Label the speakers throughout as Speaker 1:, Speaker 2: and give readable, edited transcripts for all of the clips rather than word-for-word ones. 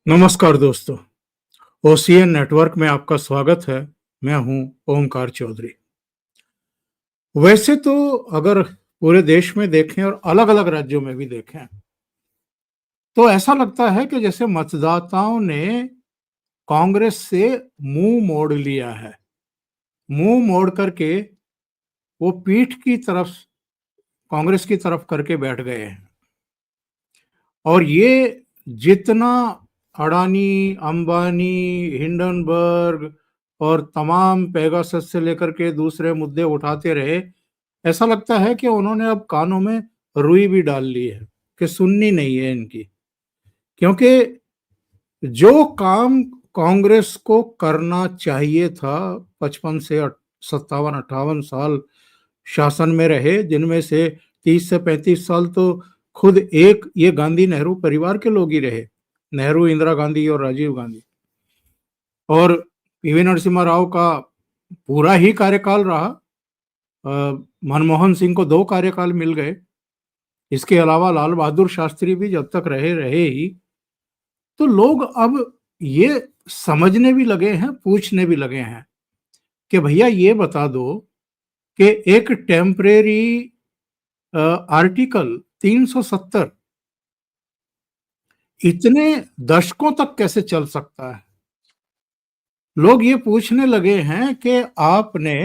Speaker 1: नमस्कार दोस्तों, OCN network में आपका स्वागत है। मैं हूं ओमकार चौधरी। वैसे तो अगर पूरे देश में देखें और अलग-अलग राज्यों में भी देखें, तो ऐसा लगता है कि जैसे मतदाताओं ने कांग्रेस से मुंह मोड़ लिया है। मुंह मोड़ करके वो पीठ की तरफ कांग्रेस की तरफ करके बैठ गए हैं। और ये जितना अडानी, अंबानी, हिंडनबर्ग और तमाम पेगासस से लेकर के दूसरे मुद्दे उठाते रहे, ऐसा लगता है कि उन्होंने अब कानों में रुई भी डाल ली है कि सुननी नहीं है इनकी। क्योंकि जो काम कांग्रेस को करना चाहिए था, 55 से 57-58 साल शासन में रहे, जिनमें से 30 से 35 साल तो खुद एक ये गांधी नेहरू परिवार के लोग ही रहे। नेहरू, इंदिरा गांधी और राजीव गांधी। और पीवी नरसिम्हा राव का पूरा ही कार्यकाल रहा। मनमोहन सिंह को 2 कार्यकाल मिल गए। इसके अलावा लाल बहादुर शास्त्री भी जब तक रहे रहे ही। तो लोग अब ये समझने भी लगे हैं, पूछने भी लगे हैं कि भैया ये बता दो कि एक टेम्परेरी आर्टिकल 370 इतने दशकों तक कैसे चल सकता है? लोग ये पूछने लगे हैं कि आपने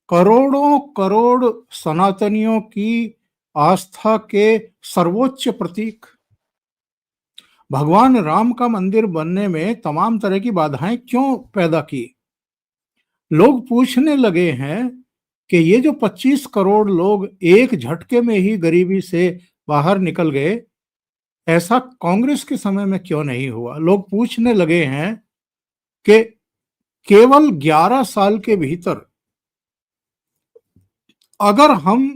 Speaker 1: करोड़ों करोड़ सनातनियों की आस्था के सर्वोच्च प्रतीक भगवान राम का मंदिर बनने में तमाम तरह की बाधाएं क्यों पैदा की? लोग पूछने लगे हैं कि ये जो 25 करोड़ लोग एक झटके में ही गरीबी से बाहर निकल गए, ऐसा कांग्रेस के समय में क्यों नहीं हुआ? लोग पूछने लगे हैं कि केवल 11 साल के भीतर अगर हम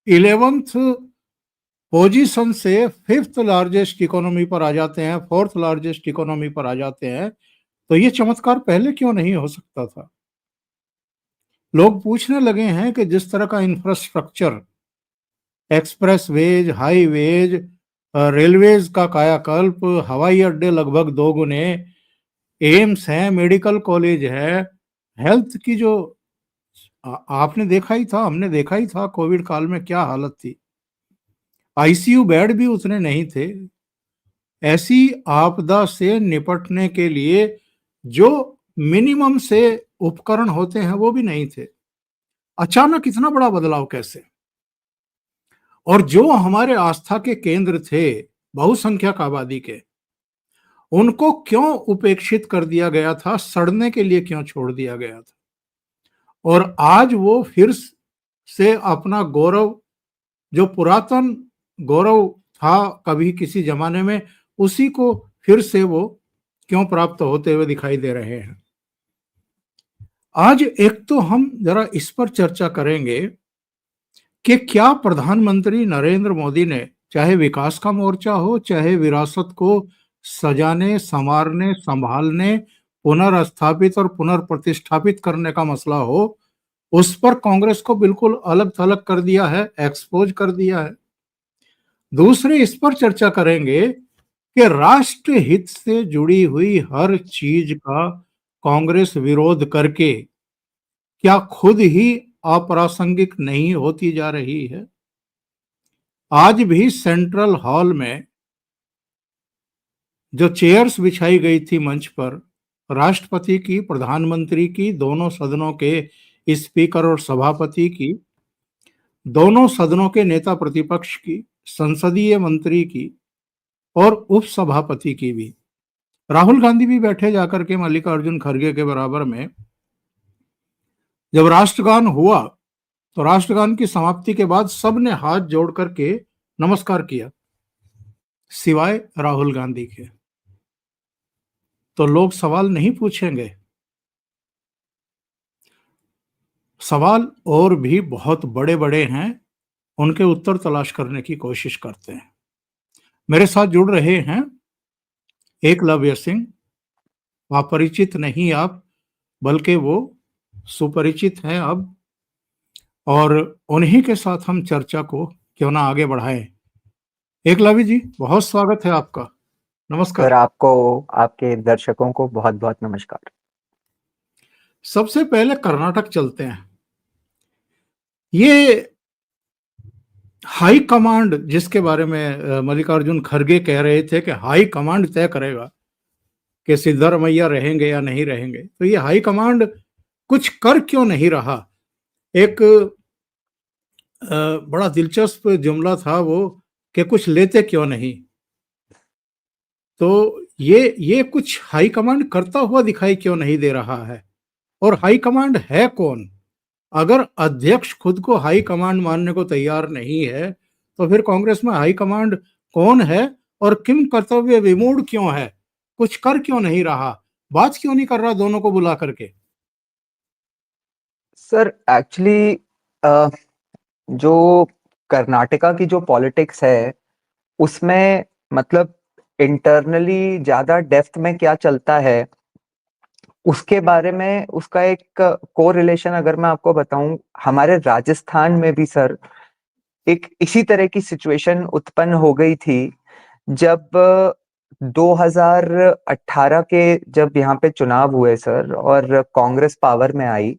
Speaker 1: 11th पोजीशन से 5th लार्जेस्ट इकोनॉमी पर आ जाते हैं, 4th लार्जेस्ट इकोनॉमी पर आ जाते हैं, तो ये चमत्कार पहले क्यों नहीं हो सकता था? लोग पूछने लगे हैं कि जिस तरह का इंफ्रास्ट्रक्चर, एक्सप्रेसवेज, हाईवेज, रेलवेज का कायाकल्प, हवाई अड्डे लगभग 2 गुने, एम्स है, मेडिकल कॉलेज है, हेल्थ की जो आपने देखा ही था, हमने देखा ही था कोविड काल में क्या हालत थी। आईसीयू बेड भी उतने नहीं थे। ऐसी आपदा से निपटने के लिए जो मिनिमम से उपकरण होते हैं वो भी नहीं थे। अचानक इतना बड़ा बदलाव कैसे? और जो हमारे आस्था के केंद्र थे बहुसंख्यक आबादी के, उनको क्यों उपेक्षित कर दिया गया था, सड़ने के लिए क्यों छोड़ दिया गया था? और आज वो फिर से अपना गौरव, जो पुरातन गौरव था कभी किसी जमाने में, उसी को फिर से वो क्यों प्राप्त होते हुए दिखाई दे रहे हैं? आज एक तो हम जरा इस पर चर्चा करेंगे कि क्या प्रधानमंत्री नरेंद्र मोदी ने, चाहे विकास का मोर्चा हो, चाहे विरासत को सजाने, संवारने, संभालने, पुनर्स्थापित और पुनर्प्रतिष्ठापित करने का मसला हो, उस पर कांग्रेस को बिल्कुल अलग-थलग कर दिया है, एक्सपोज कर दिया है। दूसरे इस पर चर्चा करेंगे कि राष्ट्र हित से जुड़ी हुई हर चीज का कांग्रेस विरोध करके क्या खुद ही अप्रासंगिक नहीं होती जा रही है? आज भी सेंट्रल हॉल में जो चेयर्स बिछाई गई थी मंच पर, राष्ट्रपति की, प्रधानमंत्री की, दोनों सदनों के स्पीकर और सभापति की, दोनों सदनों के नेता प्रतिपक्ष की, संसदीय मंत्री की और उपसभापति की भी, राहुल गांधी भी बैठे जाकर के मल्लिकार्जुन खड़गे के बराबर में। जब राष्ट्रगान हुआ तो राष्ट्रगान की समाप्ति के बाद सबने हाथ जोड़ करके नमस्कार किया, सिवाय राहुल गांधी के। तो लोग सवाल नहीं पूछेंगे? सवाल और भी बहुत बड़े बड़े हैं, उनके उत्तर तलाश करने की कोशिश करते हैं। मेरे साथ जुड़ रहे हैं एकलव्य सिंह। अपरिचित नहीं आप, बल्कि वो सुपरिचित हैं अब, और उन्हीं के साथ हम चर्चा को क्यों ना आगे बढ़ाएं। एकलव्य जी, बहुत स्वागत है आपका। नमस्कार।
Speaker 2: सर, आपको, आपके दर्शकों को बहुत बहुत नमस्कार।
Speaker 1: सबसे पहले कर्नाटक चलते हैं। ये हाई कमांड जिसके बारे में मल्लिकार्जुन खड़गे कह रहे थे कि हाई कमांड तय करेगा कि सिद्धरामैया रहेंगे या नहीं रहेंगे, तो ये हाई कमांड कुछ कर क्यों नहीं रहा? एक बड़ा दिलचस्प जुमला था वो कि कुछ लेते क्यों नहीं। तो ये कुछ हाई कमांड करता हुआ दिखाई क्यों नहीं दे रहा है? और हाई कमांड है कौन? अगर अध्यक्ष खुद को हाई कमांड मानने को तैयार नहीं है, तो फिर कांग्रेस में हाई कमांड कौन है और किम कर्तव्य विमूढ़ क्यों है? कुछ कर क्यों नहीं रहा? बात क्यों नहीं कर रहा दोनों को बुला करके?
Speaker 2: सर, एक्चुअली जो कर्नाटका की जो पॉलिटिक्स है, उसमें मतलब इंटरनली ज़्यादा डेप्थ में क्या चलता है, उसके बारे में उसका एक कोरिलेशन अगर मैं आपको बताऊं, हमारे राजस्थान में भी सर एक इसी तरह की सिचुएशन उत्पन्न हो गई थी जब 2018 के जब यहाँ पे चुनाव हुए सर और कांग्रेस पावर में आई,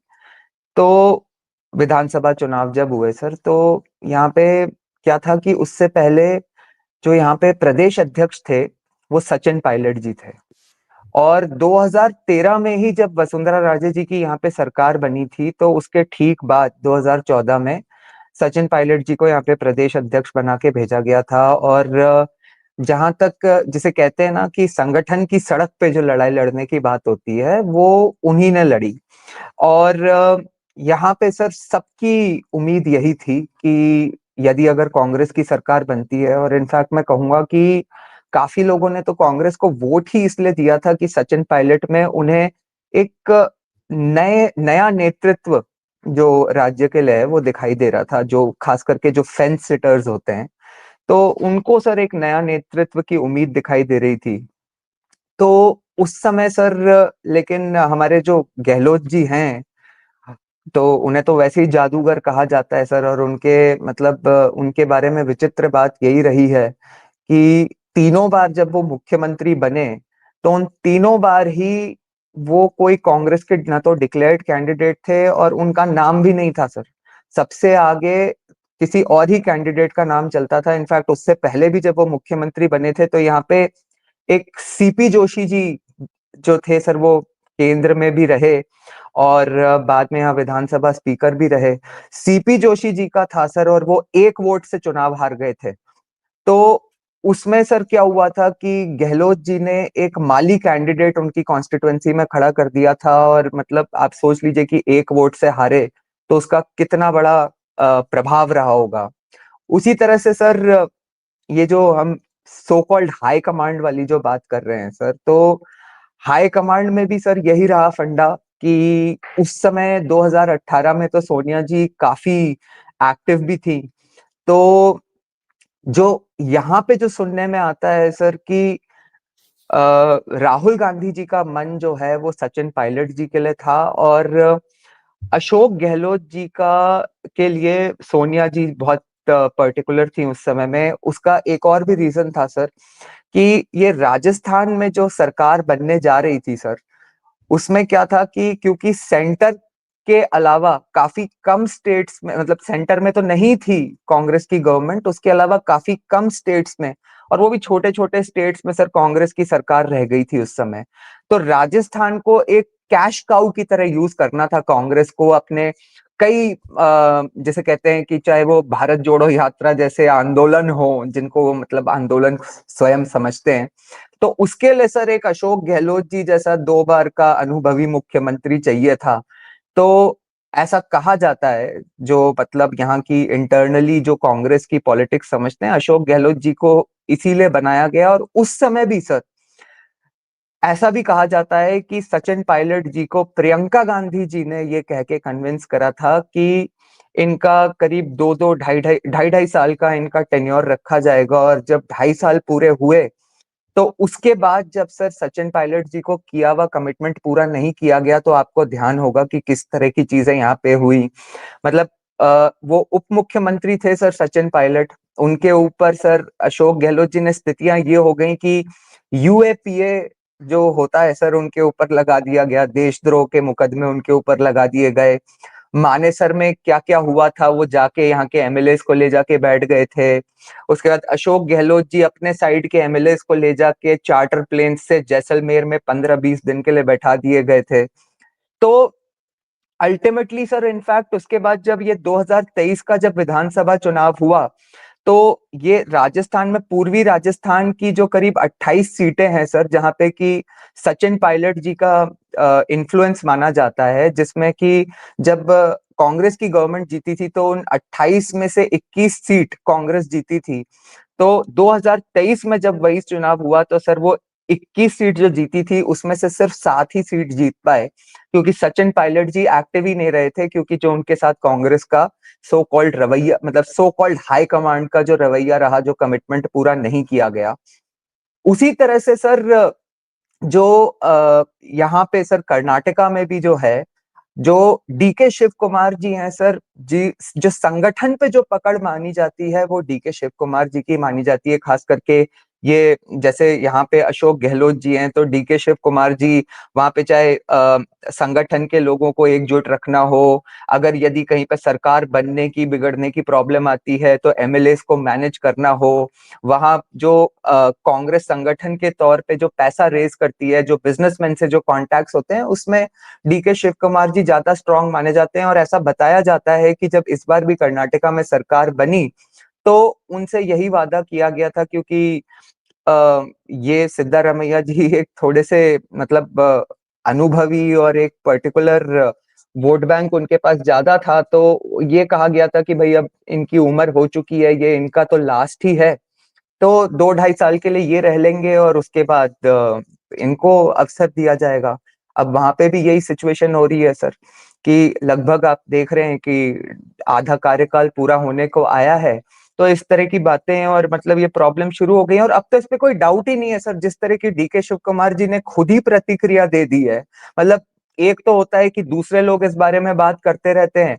Speaker 2: तो विधानसभा चुनाव जब हुए सर, तो यहाँ पे क्या था कि उससे पहले जो यहाँ पे प्रदेश अध्यक्ष थे वो सचिन पायलट जी थे। और 2013 में ही जब वसुंधरा राजे जी की यहाँ पे सरकार बनी थी, तो उसके ठीक बाद 2014 में सचिन पायलट जी को यहाँ पे प्रदेश अध्यक्ष बना के भेजा गया था। और जहां तक जिसे कहते हैं ना कि संगठन की सड़क पे जो लड़ाई लड़ने की बात होती है, वो उन्हीं ने लड़ी। और यहाँ पे सर सबकी उम्मीद यही थी कि यदि अगर कांग्रेस की सरकार बनती है, और इनफैक्ट मैं कहूंगा कि काफी लोगों ने तो कांग्रेस को वोट ही इसलिए दिया था कि सचिन पायलट में उन्हें एक नया नेतृत्व जो राज्य के लिए है वो दिखाई दे रहा था, जो खास करके जो फेंस सिटर्स होते हैं, तो उनको सर एक नया नेतृत्व की उम्मीद दिखाई दे रही थी। तो उस समय सर, लेकिन हमारे जो गहलोत जी हैं, तो उन्हें तो वैसे ही जादूगर कहा जाता है सर। और उनके मतलब उनके बारे में विचित्र बात यही रही है कि तीनों बार जब वो मुख्यमंत्री बने, तो उन तीनों बार ही वो कोई कांग्रेस के ना तो डिक्लेयर्ड कैंडिडेट थे और उनका नाम भी नहीं था सर। सबसे आगे किसी और ही कैंडिडेट का नाम चलता था। इनफैक्ट उससे पहले भी जब वो मुख्यमंत्री बने थे, तो यहाँ पे एक सीपी जोशी जी जो थे सर, वो केंद्र में भी रहे और बाद में यहाँ विधानसभा स्पीकर भी रहे। सीपी जोशी जी का था सर, और वो एक वोट से चुनाव हार गए थे। तो उसमें सर क्या हुआ था कि गहलोत जी ने एक माली कैंडिडेट उनकी कॉन्स्टिट्युएंसी में खड़ा कर दिया था। और मतलब आप सोच लीजिए कि एक वोट से हारे तो उसका कितना बड़ा प्रभाव रहा होगा। उसी तरह से सर, ये जो हम सो कॉल्ड हाई कमांड वाली जो बात कर रहे हैं सर, तो हाई कमांड में भी सर यही रहा फंडा कि उस समय 2018 में तो सोनिया जी काफी एक्टिव भी थी। तो जो यहाँ पे जो सुनने में आता है सर कि राहुल गांधी जी का मन जो है वो सचिन पायलट जी के लिए था, और अशोक गहलोत जी का के लिए सोनिया जी बहुत पर्टिकुलर थी उस समय में। उसका एक और भी रीजन था सर कि ये राजस्थान में जो सरकार बनने जा रही थी सर, उसमें क्या था कि क्योंकि सेंटर के अलावा काफी कम स्टेट्स में, मतलब सेंटर में तो नहीं थी कांग्रेस की गवर्नमेंट, उसके अलावा काफी कम स्टेट्स में, और वो भी छोटे छोटे स्टेट्स में सर कांग्रेस की सरकार रह गई थी उस समय। तो राजस्थान को एक कैश काउ की तरह यूज करना था कांग्रेस को अपने कई जैसे कहते हैं कि चाहे वो भारत जोड़ो यात्रा जैसे आंदोलन हो, जिनको वो मतलब आंदोलन स्वयं समझते हैं, तो उसके लिए सर एक अशोक गहलोत जी जैसा 2 बार का अनुभवी मुख्यमंत्री चाहिए था। तो ऐसा कहा जाता है, जो मतलब यहाँ की इंटरनली जो कांग्रेस की पॉलिटिक्स समझते हैं, अशोक गहलोत जी को इसीलिए बनाया गया। और उस समय भी सर ऐसा भी कहा जाता है कि सचिन पायलट जी को प्रियंका गांधी जी ने ये कह के कन्विंस करा था कि इनका करीब 2-2 ढाई साल का इनका टेन्योर रखा जाएगा, और जब 2.5 साल पूरे हुए, तो उसके बाद जब सर सचिन पायलट जी को किया हुआ कमिटमेंट पूरा नहीं किया गया, तो आपको ध्यान होगा कि किस तरह की चीजें यहाँ पे हुई। मतलब वो उप मुख्यमंत्री थे सर सचिन पायलट, उनके ऊपर सर अशोक गहलोत जी ने स्थितियां ये हो गई कि यूएपीए जो होता है सर उनके ऊपर लगा दिया गया, देशद्रोह के मुकदमे उनके ऊपर लगा दिए गए। मानेसर में क्या क्या हुआ था वो जाके यहाँ के एमएलए को ले जाके बैठ गए थे। उसके बाद अशोक गहलोत जी अपने साइड के एमएलए को ले जाके चार्टर प्लेन से जैसलमेर में 15-20 दिन के लिए बैठा दिए गए थे। तो अल्टीमेटली सर इनफैक्ट उसके बाद जब ये 2023 का जब विधानसभा चुनाव हुआ तो ये राजस्थान में, पूर्वी राजस्थान की जो करीब 28 सीटें हैं सर, जहां पे कि सचिन पायलट जी का इन्फ्लुएंस माना जाता है, जिसमें कि जब कांग्रेस की गवर्नमेंट जीती थी तो उन 28 में से 21 सीट कांग्रेस जीती थी। तो 2023 में जब वही चुनाव हुआ तो सर वो 21 सीट जो जीती थी उसमें से सिर्फ 7 ही सीट जीत पाए, क्योंकि सचिन पायलट जी एक्टिव ही नहीं रहे थे, क्योंकि जो उनके साथ कांग्रेस का सो कॉल्ड रवैया, मतलब सो कॉल्ड हाई कमांड का जो रवैया रहा, जो कमिटमेंट पूरा नहीं किया गया। उसी तरह से सर जो यहाँ पे सर कर्नाटका में भी जो है, जो डीके शिव कुमार जी हैं सर जी, जो संगठन पे जो पकड़ मानी जाती है वो डीके शिव कुमार जी की मानी जाती है। खास करके ये जैसे यहाँ पे अशोक गहलोत जी हैं तो डीके शिव कुमार जी वहां पे चाहे संगठन के लोगों को एकजुट रखना हो, अगर यदि कहीं पे सरकार बनने की बिगड़ने की प्रॉब्लम आती है तो एमएलए को मैनेज करना हो, वहां जो कांग्रेस संगठन के तौर पे जो पैसा रेज करती है, जो बिजनेसमैन से जो कॉन्टैक्ट्स होते हैं, उसमें डीके शिव कुमार जी ज्यादा स्ट्रांग माने जाते हैं। और ऐसा बताया जाता है कि जब इस बार भी कर्नाटका में सरकार बनी तो उनसे यही वादा किया गया था, क्योंकि ये सिद्धारमैया जी एक थोड़े से मतलब अनुभवी और एक पर्टिकुलर वोट बैंक उनके पास ज्यादा था, तो ये कहा गया था कि भाई अब इनकी उम्र हो चुकी है, ये इनका तो लास्ट ही है, तो 2-2.5 साल के लिए ये रह लेंगे और उसके बाद इनको अवसर दिया जाएगा। अब वहां पे भी यही सिचुएशन हो रही है सर, कि लगभग आप देख रहे हैं कि आधा कार्यकाल पूरा होने को आया है, तो इस तरह की बातें हैं और मतलब ये प्रॉब्लम शुरू हो गई है। और अब तो इस पे कोई डाउट ही नहीं है सर, जिस तरह की डीके शिव कुमार जी ने खुद ही प्रतिक्रिया दे दी है। मतलब एक तो होता है कि दूसरे लोग इस बारे में बात करते रहते हैं,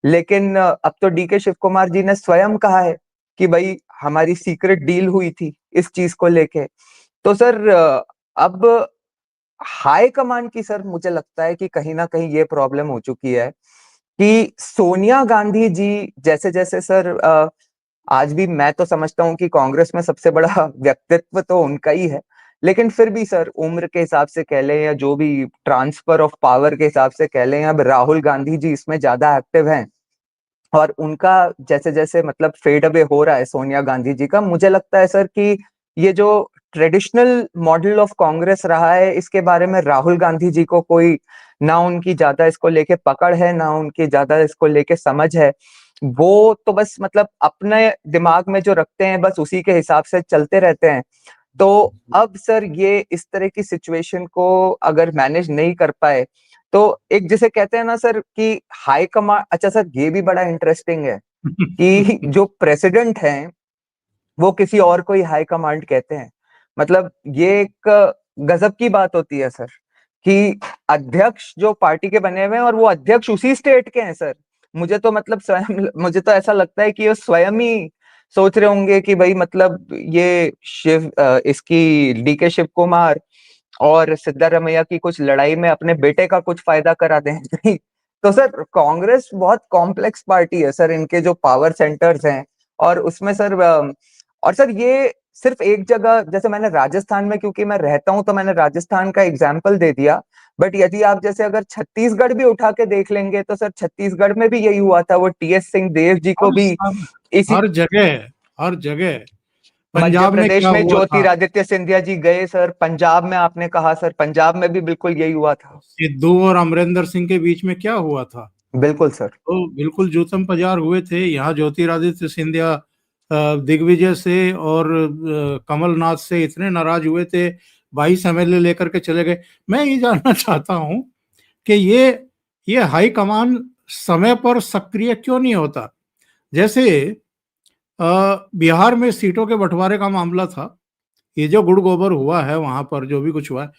Speaker 2: लेकिन अब तो डीके शिव कुमार जी ने स्वयं कहा है कि भाई हमारी सीक्रेट डील हुई थी इस चीज को लेके। तो सर अब हाई कमांड की सर मुझे लगता है कि कहीं ना कहीं ये प्रॉब्लम हो चुकी है कि सोनिया गांधी जी जैसे जैसे सर आज भी मैं तो समझता हूं कि कांग्रेस में सबसे बड़ा व्यक्तित्व तो उनका ही है, लेकिन फिर भी सर उम्र के हिसाब से कह लें या जो भी ट्रांसफर ऑफ पावर के हिसाब से कह लें, अब राहुल गांधी जी इसमें ज्यादा एक्टिव हैं और उनका जैसे जैसे मतलब फेड अवे हो रहा है सोनिया गांधी जी का, मुझे लगता है सर कि ये जो ट्रेडिशनल मॉडल ऑफ कांग्रेस रहा है इसके बारे में राहुल गांधी जी को कोई ना उनकी ज्यादा इसको लेके पकड़ है, ना उनकी ज्यादा इसको लेके समझ है। वो तो बस मतलब अपने दिमाग में जो रखते हैं बस उसी के हिसाब से चलते रहते हैं। तो अब सर ये इस तरह की सिचुएशन को अगर मैनेज नहीं कर पाए तो एक जिसे कहते हैं ना सर कि हाई कमांड, अच्छा सर ये भी बड़ा इंटरेस्टिंग है कि जो प्रेसिडेंट हैं वो किसी और को ही हाई कमांड कहते हैं। मतलब ये एक गजब की बात होती है सर कि अध्यक्ष जो पार्टी के बने हुए हैं और वो अध्यक्ष उसी स्टेट के हैं सर। मुझे तो मतलब स्वयं, मुझे तो ऐसा लगता है कि वो स्वयं ही सोच रहे होंगे कि भाई मतलब ये इसकी डीके शिव कुमार और सिद्धारमैया की कुछ लड़ाई में अपने बेटे का कुछ फायदा करा दें। तो सर कांग्रेस बहुत कॉम्प्लेक्स पार्टी है सर, इनके जो पावर सेंटर्स हैं और उसमें सर और सर ये सिर्फ एक जगह, जैसे मैंने राजस्थान में क्योंकि मैं रहता हूं तो मैंने राजस्थान का एग्जाम्पल दे दिया, बट यदि आप जैसे अगर छत्तीसगढ़ भी उठा के देख लेंगे तो सर छत्तीसगढ़ में भी यही हुआ था, वो टीएस सिंहदेव जी को
Speaker 1: हर
Speaker 2: भी
Speaker 1: सब
Speaker 2: इसी,
Speaker 1: हर जगह, हर जगह।
Speaker 2: मध्य
Speaker 1: पंजाब में
Speaker 2: प्रदेश
Speaker 1: क्या
Speaker 2: में
Speaker 1: हुआ था?
Speaker 2: ज्योतिरादित्य सिंधिया जी गए सर, पंजाब में आपने कहा सर, पंजाब में भी बिल्कुल यही हुआ था।
Speaker 1: सिद्धू और अमरिंदर सिंह के बीच में क्या हुआ था?
Speaker 2: बिल्कुल सर।
Speaker 1: तो बिल्कुल जूतम पजार हुए थे। यहाँ ज्योतिरादित्य सिंधिया दिग्विजय से और कमलनाथ से इतने नाराज हुए थे, 22 एमएलए लेकर के चले गए। मैं ये जानना चाहता हूँ कि ये हाई कमान समय पर सक्रिय क्यों नहीं होता? जैसे बिहार में सीटों के बंटवारे का मामला था, ये जो गुड़ गोबर हुआ है वहां पर जो भी कुछ हुआ है,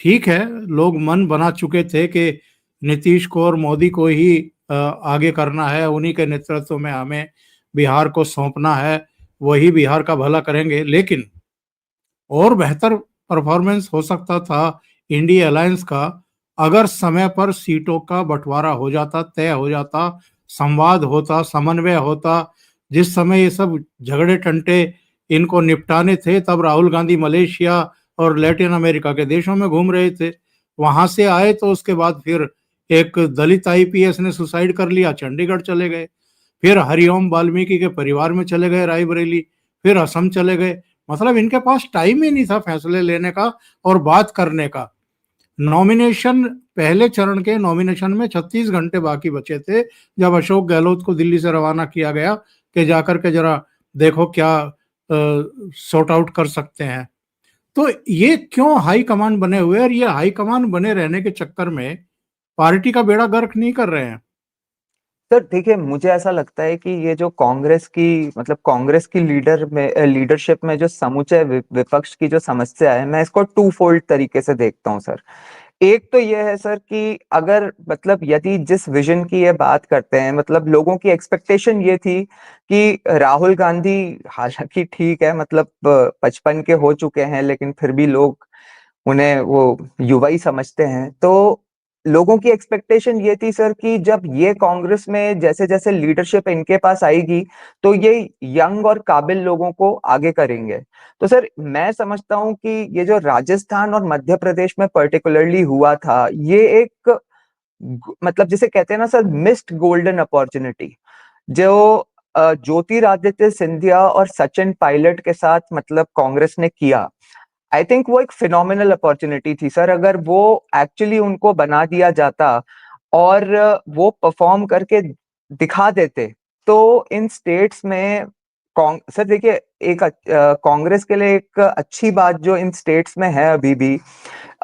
Speaker 1: ठीक है, लोग मन बना चुके थे कि नीतीश को और मोदी को ही आगे करना है, उन्हीं के नेतृत्व में हमें बिहार को सौंपना है, वही बिहार का भला करेंगे। लेकिन और बेहतर परफॉर्मेंस हो सकता था इंडिया अलायंस का, अगर समय पर सीटों का बंटवारा हो जाता, तय हो जाता, संवाद होता, समन्वय होता। जिस समय ये सब झगड़े टंटे इनको निपटाने थे, तब राहुल गांधी मलेशिया और लैटिन अमेरिका के देशों में घूम रहे थे। वहां से आए तो उसके बाद फिर एक दलित आईपीएस ने सुसाइड कर लिया, चंडीगढ़ चले गए। फिर हरिओम वाल्मीकि के परिवार में चले गए, रायबरेली। फिर असम चले गए। मतलब इनके पास टाइम ही नहीं था फैसले लेने का और बात करने का। नॉमिनेशन, पहले चरण के नॉमिनेशन में 36 घंटे बाकी बचे थे, जब अशोक गहलोत को दिल्ली से रवाना किया गया कि जाकर के जरा देखो क्या सॉर्ट आउट कर सकते हैं। तो ये क्यों हाई कमांड बने हुए, और ये हाई कमांड बने रहने के चक्कर में पार्टी का बेड़ा गर्क नहीं कर रहे हैं।
Speaker 2: सर देखिए, मुझे ऐसा लगता है कि ये जो कांग्रेस की मतलब कांग्रेस की लीडरशिप में जो समूचे विपक्ष की जो समस्या है, मैं इसको टू फोल्ड तरीके से देखता हूँ सर। एक तो ये है सर कि अगर मतलब यदि जिस विजन की ये बात करते हैं, मतलब लोगों की एक्सपेक्टेशन ये थी कि राहुल गांधी, हालांकि ठीक है मतलब 55 के हो चुके हैं, लेकिन फिर भी लोग उन्हें वो युवा ही समझते हैं। तो लोगों की एक्सपेक्टेशन ये थी सर कि जब ये कांग्रेस में जैसे जैसे लीडरशिप इनके पास आएगी, तो ये यंग और काबिल लोगों को आगे करेंगे। तो सर मैं समझता हूँ कि ये जो राजस्थान और मध्य प्रदेश में पर्टिकुलरली हुआ था, ये एक मतलब जिसे कहते हैं ना सर, मिस्ड गोल्डन अपॉर्चुनिटी, जो ज्योतिरादित्य सिंधिया और सचिन पायलट के साथ मतलब कांग्रेस ने किया। आई थिंक वो एक फिनोमिनल अपॉर्चुनिटी थी सर। अगर वो एक्चुअली उनको बना दिया जाता और वो परफॉर्म करके दिखा देते, तो इन स्टेट्स में सर देखिए, एक कांग्रेस के लिए एक अच्छी बात जो इन स्टेट्स में है अभी भी,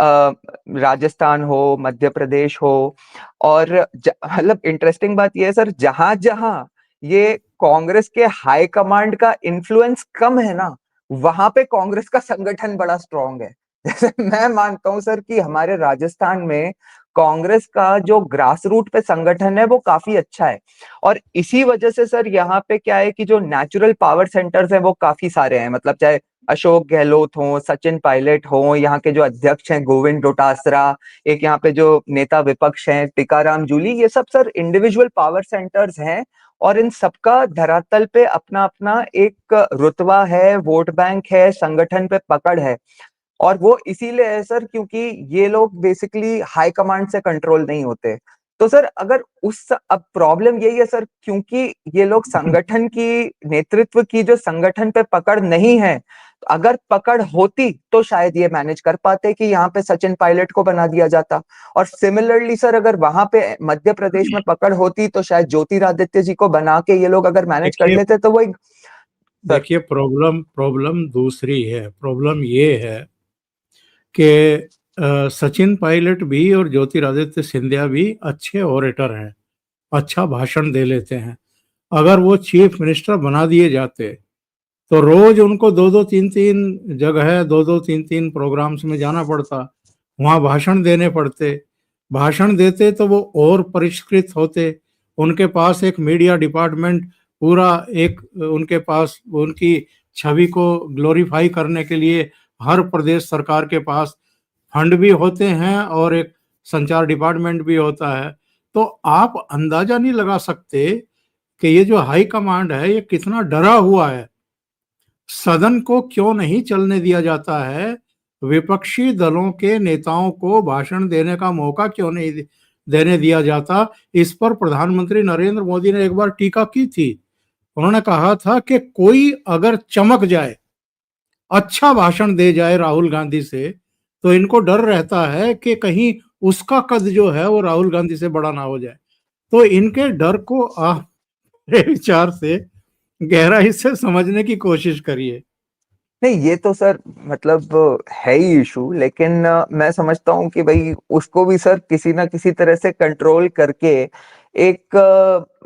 Speaker 2: राजस्थान हो, मध्य प्रदेश हो, और मतलब इंटरेस्टिंग बात यह है सर, जहां जहां ये कांग्रेस के हाई कमांड का इन्फ्लुएंस कम है ना, वहां पे कांग्रेस का संगठन बड़ा स्ट्रांग है। जैसे मैं मानता हूं सर कि हमारे राजस्थान में कांग्रेस का जो ग्रास रूट पे संगठन है वो काफी अच्छा है। और इसी वजह से सर यहाँ पे क्या है कि जो नेचुरल पावर सेंटर्स हैं वो काफी सारे हैं, मतलब चाहे अशोक गहलोत हो, सचिन पायलट हो, यहाँ के जो अध्यक्ष हैं गोविंद डोटासरा, एक यहाँ पे जो नेता विपक्ष हैं टीकाराम जूली, ये सब सर इंडिविजुअल पावर सेंटर्स हैं। और इन सबका धरातल पे अपना अपना एक रुतबा है, वोट बैंक है, संगठन पे पकड़ है। और वो इसीलिए है सर क्योंकि ये लोग बेसिकली हाई कमांड से कंट्रोल नहीं होते। तो सर अगर अब प्रॉब्लम यही है सर, क्योंकि ये लोग संगठन की नेतृत्व की जो संगठन पे पकड़ नहीं है, तो अगर पकड़ होती तो शायद ये मैनेज कर पाते कि यहाँ पे सचिन पायलट को बना दिया जाता। और सिमिलरली सर अगर वहां पे मध्य प्रदेश में पकड़ होती तो शायद ज्योतिरादित्य जी को बना के ये लोग अगर मैनेज कर
Speaker 1: देखिए
Speaker 2: लेते तो वो एक सर।
Speaker 1: देखिए प्रॉब्लम प्रॉब्लम दूसरी है। प्रॉब्लम ये है कि सचिन पायलट भी और ज्योतिरादित्य सिंधिया भी अच्छे ओरेटर हैं, अच्छा भाषण दे लेते हैं। अगर वो चीफ मिनिस्टर बना दिए जाते तो रोज उनको दो दो तीन तीन जगह, दो दो तीन तीन प्रोग्राम्स में जाना पड़ता, वहाँ भाषण देने पड़ते। भाषण देते तो वो और परिष्कृत होते। उनके पास एक मीडिया डिपार्टमेंट पूरा, एक उनके पास उनकी छवि को ग्लोरीफाई करने के लिए हर प्रदेश सरकार के पास फंड भी होते हैं और एक संचार डिपार्टमेंट भी होता है। तो आप अंदाजा नहीं लगा सकते कि ये जो हाई कमांड है ये कितना डरा हुआ है। सदन को क्यों नहीं चलने दिया जाता है, विपक्षी दलों के नेताओं को भाषण देने का मौका क्यों नहीं देने दिया जाता। इस पर प्रधानमंत्री नरेंद्र मोदी ने एक बार टीका की थी। उन्होंने कहा था कि कोई अगर चमक जाए, अच्छा भाषण दे जाए राहुल गांधी से, तो इनको डर रहता है कि कहीं उसका कद जो है वो राहुल गांधी से बड़ा ना हो जाए। तो इनके डर को आप मेरे विचार से गहराई से समझने की कोशिश करिए।
Speaker 2: नहीं, ये तो सर मतलब है ही इशू, लेकिन मैं समझता हूँ कि भाई उसको भी सर किसी ना किसी तरह से कंट्रोल करके एक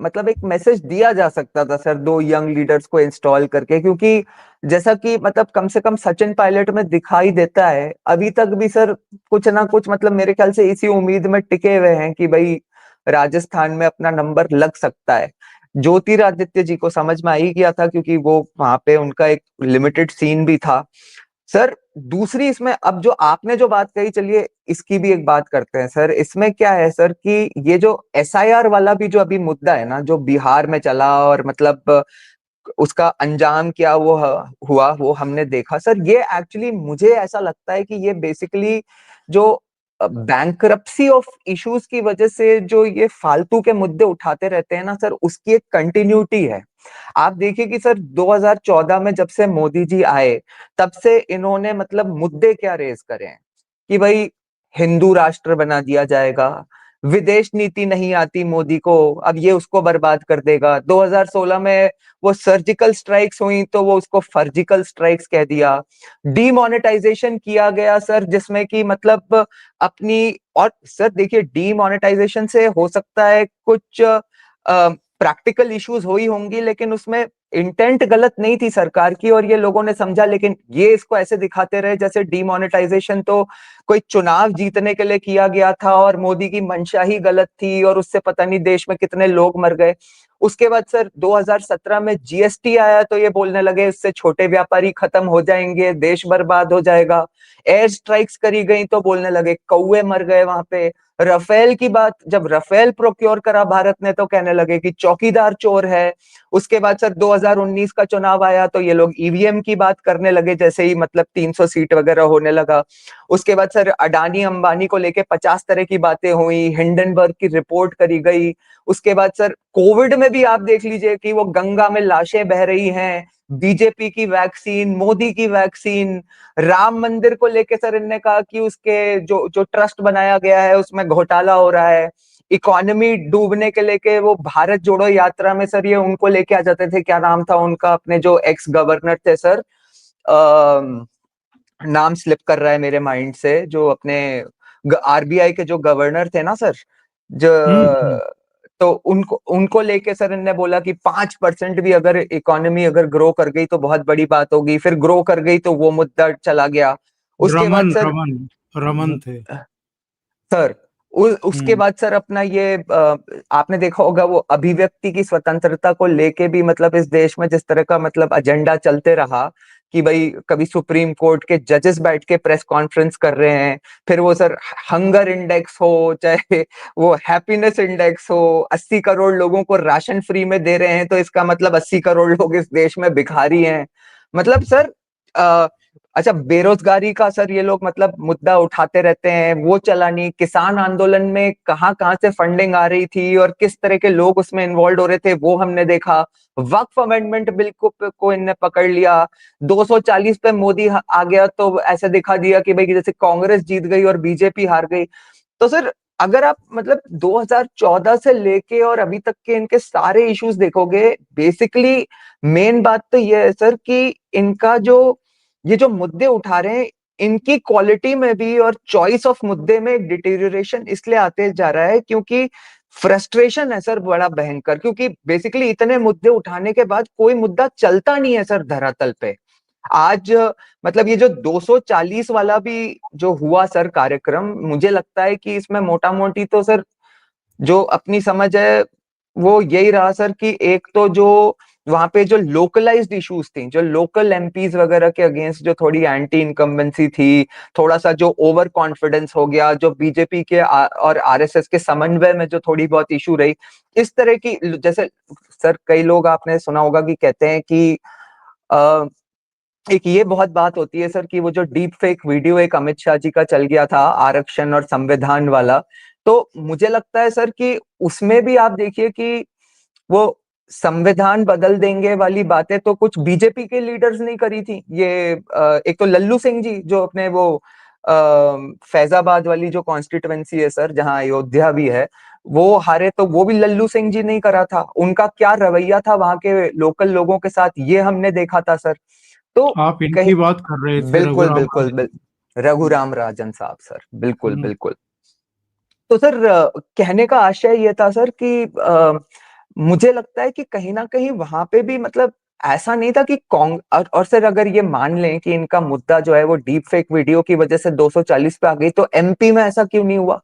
Speaker 2: मतलब एक मैसेज दिया जा सकता था सर, दो यंग लीडर्स को इंस्टॉल करके। क्योंकि जैसा कि मतलब कम से कम सचिन पायलट में दिखाई देता है अभी तक भी सर, कुछ ना कुछ मतलब मेरे ख्याल से इसी उम्मीद में टिके हुए हैं कि भाई राजस्थान में अपना नंबर लग सकता है। ज्योतिरादित्य जी को समझ में आ ही गया था, क्योंकि वो वहां पे उनका एक लिमिटेड सीन भी था। सर दूसरी इसमें, अब जो आपने जो बात कही, चलिए इसकी भी एक बात करते हैं सर। इसमें क्या है सर कि ये जो एसआईआर वाला भी जो अभी मुद्दा है ना, जो बिहार में चला, और मतलब उसका अंजाम क्या वो हुआ, वो हमने देखा सर। ये एक्चुअली मुझे ऐसा लगता है कि ये बेसिकली जो बैंकरप्सी ऑफ इश्यूज की वजह से जो ये फालतू के मुद्दे उठाते रहते हैं ना सर, उसकी एक कंटिन्यूटी है। आप देखिए कि सर 2014 में जब से मोदी जी आए, तब से इन्होंने मतलब मुद्दे क्या रेज करे हैं कि भाई हिंदू राष्ट्र बना दिया जाएगा, विदेश नीति नहीं आती मोदी को, अब ये उसको बर्बाद कर देगा। 2016 में वो सर्जिकल स्ट्राइक्स हुई तो वो उसको फर्जिकल स्ट्राइक्स कह दिया। डीमोनेटाइजेशन किया गया सर, जिसमें कि मतलब अपनी, और सर देखिए डीमोनेटाइजेशन से हो सकता है कुछ प्रैक्टिकल इश्यूज हुई होंगी, लेकिन उसमें इंटेंट गलत नहीं थी सरकार की, और ये लोगों ने समझा। लेकिन ये इसको ऐसे दिखाते रहे जैसे डीमोनेटाइजेशन तो कोई चुनाव जीतने के लिए किया गया था और मोदी की मंशा ही गलत थी, और उससे पता नहीं देश में कितने लोग मर गए। उसके बाद सर 2017 में जीएसटी आया तो ये बोलने लगे इससे छोटे व्यापारी खत्म हो जाएंगे, देश बर्बाद हो जाएगा। एयर स्ट्राइक्स करी गई तो बोलने लगे कौवे मर गए वहां पे। राफेल की बात, जब राफेल प्रोक्योर करा भारत ने तो कहने लगे कि चौकीदार चोर है। उसके बाद सर 2019 का चुनाव आया तो ये लोग ईवीएम की बात करने लगे, जैसे ही मतलब 300 सीट वगैरह होने लगा। उसके बाद सर अडानी अंबानी को लेके 50 तरह की बातें हुई, हिंडनबर्ग की रिपोर्ट करी गई। उसके बाद सर कोविड में भी आप देख लीजिए कि वो गंगा में लाशें बह रही हैं, बीजेपी की वैक्सीन, मोदी की वैक्सीन। राम मंदिर को लेके सर इन्होंने कहा कि उसके जो जो ट्रस्ट बनाया गया है उसमें घोटाला हो रहा है। इकोनॉमी डूबने के लेके वो भारत जोड़ो यात्रा में सर ये उनको लेके आ जाते थे, क्या नाम था उनका, अपने जो एक्स गवर्नर थे सर, नाम स्लिप कर रहा है मेरे माइंड से, जो अपने आरबीआई के जो गवर्नर थे ना सर, जो,
Speaker 1: हम्म।
Speaker 2: तो उनको उनको लेके सर इन्होंने बोला कि 5% भी अगर इकोनॉमी अगर ग्रो कर गई तो बहुत बड़ी बात होगी। फिर ग्रो कर गई तो वो मुद्दा चला गया। उसके बाद
Speaker 1: रमन
Speaker 2: सर,
Speaker 1: रमन रमन थे।
Speaker 2: सर उसके
Speaker 1: हम्म।
Speaker 2: बाद सर अपना ये आपने देखा होगा वो अभिव्यक्ति की स्वतंत्रता को लेके भी मतलब इस देश में जिस तरह का मतलब एजेंडा चलते रहा कि भाई कभी सुप्रीम कोर्ट के जजेस बैठ के प्रेस कॉन्फ्रेंस कर रहे हैं, फिर वो सर हंगर इंडेक्स हो चाहे वो हैप्पीनेस इंडेक्स हो, 80 करोड़ लोगों को राशन फ्री में दे रहे हैं तो इसका मतलब 80 करोड़ लोग इस देश में भिखारी हैं। मतलब सर अच्छा बेरोजगारी का सर ये लोग मतलब मुद्दा उठाते रहते हैं, वो चला नहीं। किसान आंदोलन में कहां कहां से फंडिंग आ रही थी और किस तरह के लोग उसमें इन्वॉल्व हो रहे थे वो हमने देखा। वक्फ अमेंडमेंट बिल को इनने पकड़ लिया। 240 पे मोदी आ गया तो ऐसे दिखा दिया कि भाई जैसे कांग्रेस जीत गई और बीजेपी हार गई। तो सर अगर आप मतलब 2014 से लेके और अभी तक के इनके सारे इश्यूज देखोगे, बेसिकली मेन बात तो ये है सर कि इनका जो ये जो मुद्दे उठा रहे हैं, इनकी क्वालिटी में भी और चॉइस ऑफ मुद्दे में एक डिटेरियोरेशन इसलिए आते जा रहा है क्योंकि फ्रस्ट्रेशन है सर बड़ा भयंकर। क्योंकि बेसिकली इतने मुद्दे उठाने के बाद कोई मुद्दा चलता नहीं है सर धरातल पे। आज मतलब ये जो 240 वाला भी जो हुआ सर कार्यक्रम, मुझे लगता है कि इसमें मोटा मोटी तो सर जो अपनी समझ है वो यही रहा सर कि एक तो जो वहां पे जो लोकलाइज्ड इश्यूज थी, जो लोकल एमपीज वगैरह के अगेंस्ट जो थोड़ी एंटी इनकम्बेंसी थी, थोड़ा सा जो ओवर कॉन्फिडेंस हो गया, जो बीजेपी के और आरएसएस के समन्वय में जो थोड़ी बहुत इशू रही, इस तरह की। जैसे सर कई लोग आपने सुना होगा कि कहते हैं कि एक ये बहुत बात होती है सर कि वो जो डीप फेक वीडियो एक अमित शाह जी का चल गया था आरक्षण और संविधान वाला, तो मुझे लगता है सर कि उसमें भी आप देखिए कि वो संविधान बदल देंगे वाली बातें तो कुछ बीजेपी के लीडर्स ने करी थी। ये एक तो लल्लू सिंह जी जो अपने वो फैजाबाद वाली जो कॉन्स्टिट्युएंसी है सर जहां अयोध्या भी है, वो हारे तो वो भी लल्लू सिंह जी ने करा था। उनका क्या रवैया था वहां के लोकल लोगों के साथ ये हमने देखा था सर। तो
Speaker 1: आप
Speaker 2: कहीं,
Speaker 1: इनकी बात कर रहे थे,
Speaker 2: बिल्कुल
Speaker 1: रघुराम
Speaker 2: बिल्कुल
Speaker 1: राजन।
Speaker 2: रघुराम राजन साहब सर, बिल्कुल
Speaker 1: हम्म।
Speaker 2: बिल्कुल। तो सर कहने का आशय ये था सर कि मुझे लगता है कि कहीं ना कहीं वहां पे भी मतलब ऐसा नहीं था कि और सर अगर ये मान लें कि इनका मुद्दा जो है वो डीप फेक वीडियो की वजह से 240 पे आ गई, तो एमपी में ऐसा क्यों नहीं हुआ?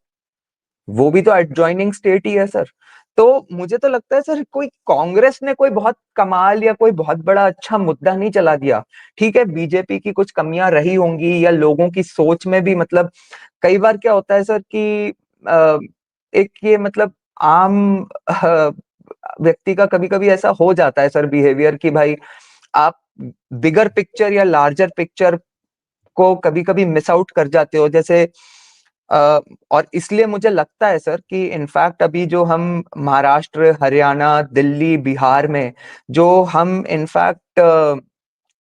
Speaker 2: वो भी तो एडजॉइनिंग स्टेट ही है सर। तो मुझे तो लगता है सर कोई कांग्रेस ने कोई बहुत कमाल या कोई बहुत बड़ा अच्छा मुद्दा नहीं चला दिया। ठीक है, बीजेपी की कुछ कमियां रही होंगी या लोगों की सोच में भी, मतलब कई बार क्या होता है सर कि अ, एक ये मतलब आम व्यक्ति का कभी-कभी ऐसा हो जाता है सर बिहेवियर कि भाई आप बिगर पिक्चर या लार्जर पिक्चर को कभी-कभी मिस आउट कर जाते हो। जैसे और इसलिए मुझे लगता है सर कि इनफैक्ट अभी जो हम महाराष्ट्र, हरियाणा, दिल्ली, बिहार में जो हम इनफैक्ट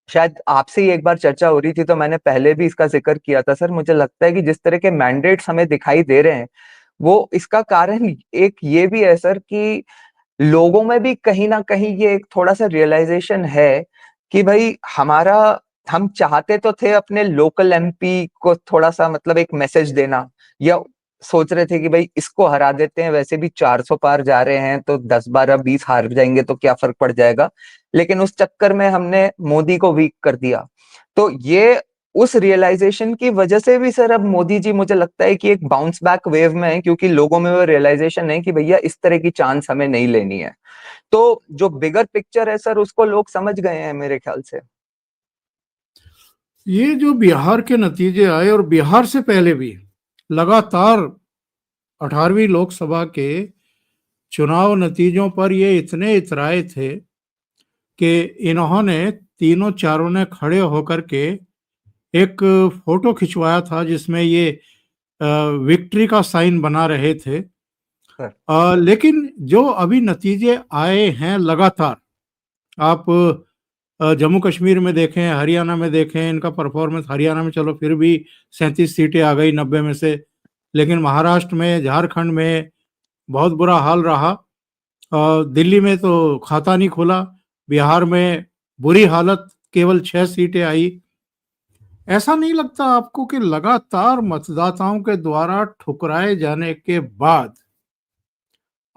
Speaker 2: शायद आपसे ही एक बार चर्चा हो रही थी तो मैंने पहले भी इसका ज़िक्र किया था सर, मुझे लगता है कि जिस तरह के मैंडेट्स हमें दिखाई दे रहे हैं, वो इसका कारण एक ये भी है सर कि लोगों में भी कहीं न कहीं ये एक थोड़ा-सा रियलाइज़ेशन है कि भई हमारा हम चाहते तो थे अपने लोकल एमपी को थोड़ा-सा मतलब एक मैसेज देना, या सोच रहे थे कि भई इसको हरा देते हैं, वैसे भी 400 पार जा रहे हैं तो 10, 12, 20 हार जाएँगे तो क्या फ़र्क पड़ जाएगा। लेकिन उस चक्कर में हमने मोदी को वीक कर दिया। तो ये उस रियलाइज़ेशन की वजह से भी सर अब मोदी जी मुझे लगता है कि एक बाउंस बैक वेव में है, क्योंकि लोगों में वो रियलाइज़ेशन है कि भैया इस तरह की चांस हमें नहीं लेनी है। तो जो बिगर पिक्चर है सर उसको लोग समझ गए हैं मेरे ख्याल से।
Speaker 1: ये जो बिहार के नतीजे आए और बिहार से पहले भी लगातार 18वीं लोकसभा के चुनाव नतीजों पर ये इतने इतराए थे कि इन्होंने तीनों चारों ने खड़े होकर के एक फोटो खिंचवाया था जिसमें ये विक्ट्री का साइन बना रहे थे।
Speaker 2: सर
Speaker 1: लेकिन जो अभी नतीजे आए हैं लगातार, आप जम्मू कश्मीर में देखें, हरियाणा में देखें, इनका परफॉर्मेंस हरियाणा में चलो फिर भी 37 सीटें आ गई 90 में से, लेकिन महाराष्ट्र में, झारखंड में बहुत बुरा हाल रहा। दिल्ली में तो खाता नहीं खुला, बिहार में बुरी हालत, केवल 6 सीटें आई। ऐसा नहीं लगता आपको कि लगातार मतदाताओं के द्वारा ठुकराए जाने के बाद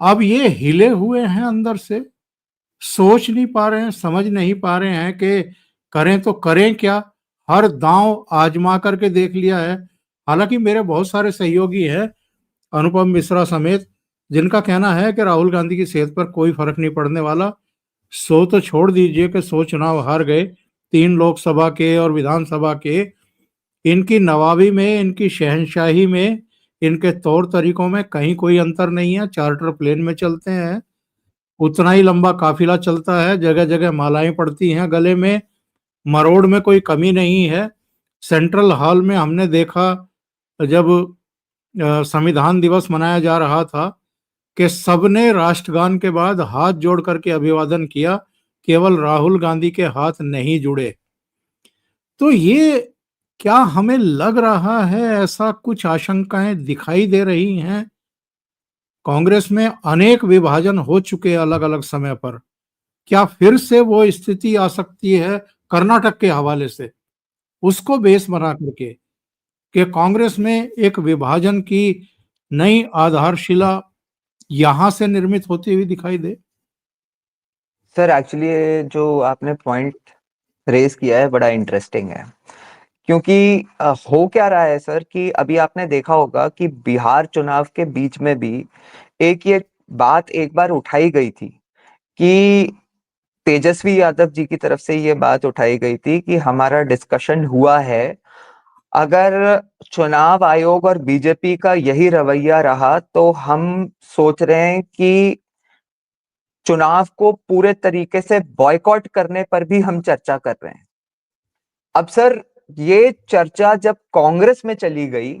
Speaker 1: अब ये हिले हुए हैं अंदर से, सोच नहीं पा रहे हैं, समझ नहीं पा रहे हैं कि करें तो करें क्या? हर दांव आजमा करके देख लिया है। हालाँकि मेरे बहुत सारे सहयोगी हैं, अनुपम मिश्रा समेत, जिनका कहना है कि राहुल गांधी की सेहत पर कोई फ़र्क नहीं पड़ने वाला। सो तो छोड़ दीजिए कि 100 चुनाव हार गए, 3 लोकसभा के और विधानसभा के। इनकी नवाबी में, इनकी शहंशाही में, इनके तौर तरीकों में कहीं कोई अंतर नहीं है। चार्टर प्लेन में चलते हैं, उतना ही लंबा काफिला चलता है, जगह-जगह मालाएँ पड़ती हैं गले में, मरोड़ में कोई कमी नहीं है। सेंट्रल हॉल में हमने देखा जब संविधान दिवस मनाया जा रहा था कि सबने राष्ट्रगान के बाद हाथ जोड़ करके अभिवादन किया, केवल राहुल गांधी के हाथ नहीं जुड़े। तो ये क्या हमें लग रहा है, ऐसा कुछ आशंकाएं दिखाई दे रही हैं? कांग्रेस में अनेक विभाजन हो चुके हैं अलग-अलग समय पर। क्या फिर से वो स्थिति आ सकती है कर्नाटक के हवाले से, उसको बेस बना करके, कि कांग्रेस में एक विभाजन की नई आधारशिला यहाँ से निर्मित होती हुई दिखाई दे?
Speaker 2: सर एक्चुअली ये जो आपने पॉइंट रेज किया है बड़ा इंटरेस्टिंग है, क्योंकि हो क्या रहा है सर कि अभी आपने देखा होगा कि बिहार चुनाव के बीच में भी एक ये बात एक बार उठाई गई थी कि तेजस्वी यादव जी की तरफ से ये बात उठाई गई थी कि हमारा डिस्कशन हुआ है, अगर चुनाव आयोग और बीजेपी का यही रवैया रहा तो हम सोच रहे हैं कि चुनाव को पूरे तरीके से बॉयकॉट करने पर भी हम चर्चा कर रहे हैं। अब सर ये चर्चा जब कांग्रेस में चली गई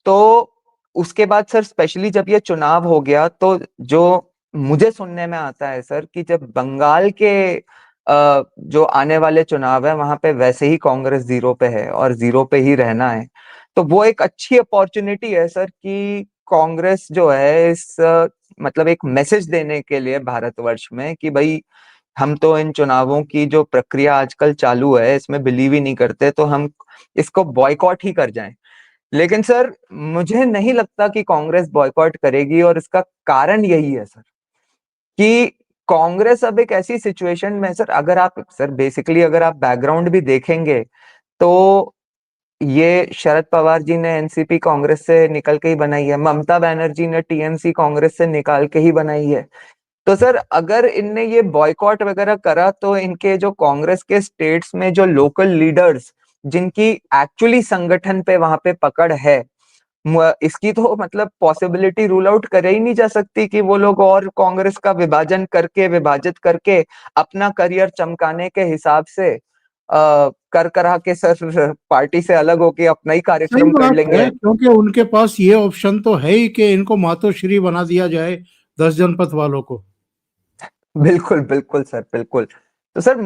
Speaker 2: तो उसके बाद सर स्पेशली जब ये चुनाव हो गया तो जो मुझे सुनने में आता है सर कि जब बंगाल के जो आने वाले चुनाव है वहां पे वैसे ही कांग्रेस जीरो पे है और जीरो पे ही रहना है, तो वो एक अच्छी अपॉर्चुनिटी है सर कि कांग्रेस जो है इस मतलब एक मैसेज देने के लिए भारतवर्ष में कि भाई हम तो इन चुनावों की जो प्रक्रिया आजकल चालू है इसमें बिलीव ही नहीं करते, तो हम इसको बॉयकॉट ही कर जाएं। लेकिन सर मुझे नहीं लगता कि कांग्रेस बॉयकॉट करेगी, और इसका कारण यही है सर कि कांग्रेस अब एक ऐसी सिचुएशन में है सर, अगर आप सर बेसिकली अगर आप बैकग्राउंड भी देखेंगे तो ये शरद पवार जी ने एनसीपी कांग्रेस से निकल के ही बनाई है, ममता बनर्जी ने टीएमसी कांग्रेस से निकाल के ही बनाई है। तो सर अगर इनने ये बॉयकॉट वगैरह करा तो इनके जो कांग्रेस के स्टेट्स में जो लोकल लीडर्स जिनकी एक्चुअली संगठन पे वहां पे पकड़ है, इसकी तो मतलब पॉसिबिलिटी रूल आउट करे ही नहीं जा सकती कि वो लोग और कांग्रेस का विभाजित करके अपना करियर चमकाने के हिसाब से कर करा के सर पार्टी से अलग होके अपना ही
Speaker 1: सही
Speaker 2: कार्यक्रम कर
Speaker 1: बात
Speaker 2: लेंगे।
Speaker 1: है, क्योंकि उनके पास ये ऑप्शन तो है ही कि इनको मातोश्री बना दिया जाए 10 जनपथ वालों को।
Speaker 2: बिल्कुल बिल्कुल सर, बिल्कुल। तो सर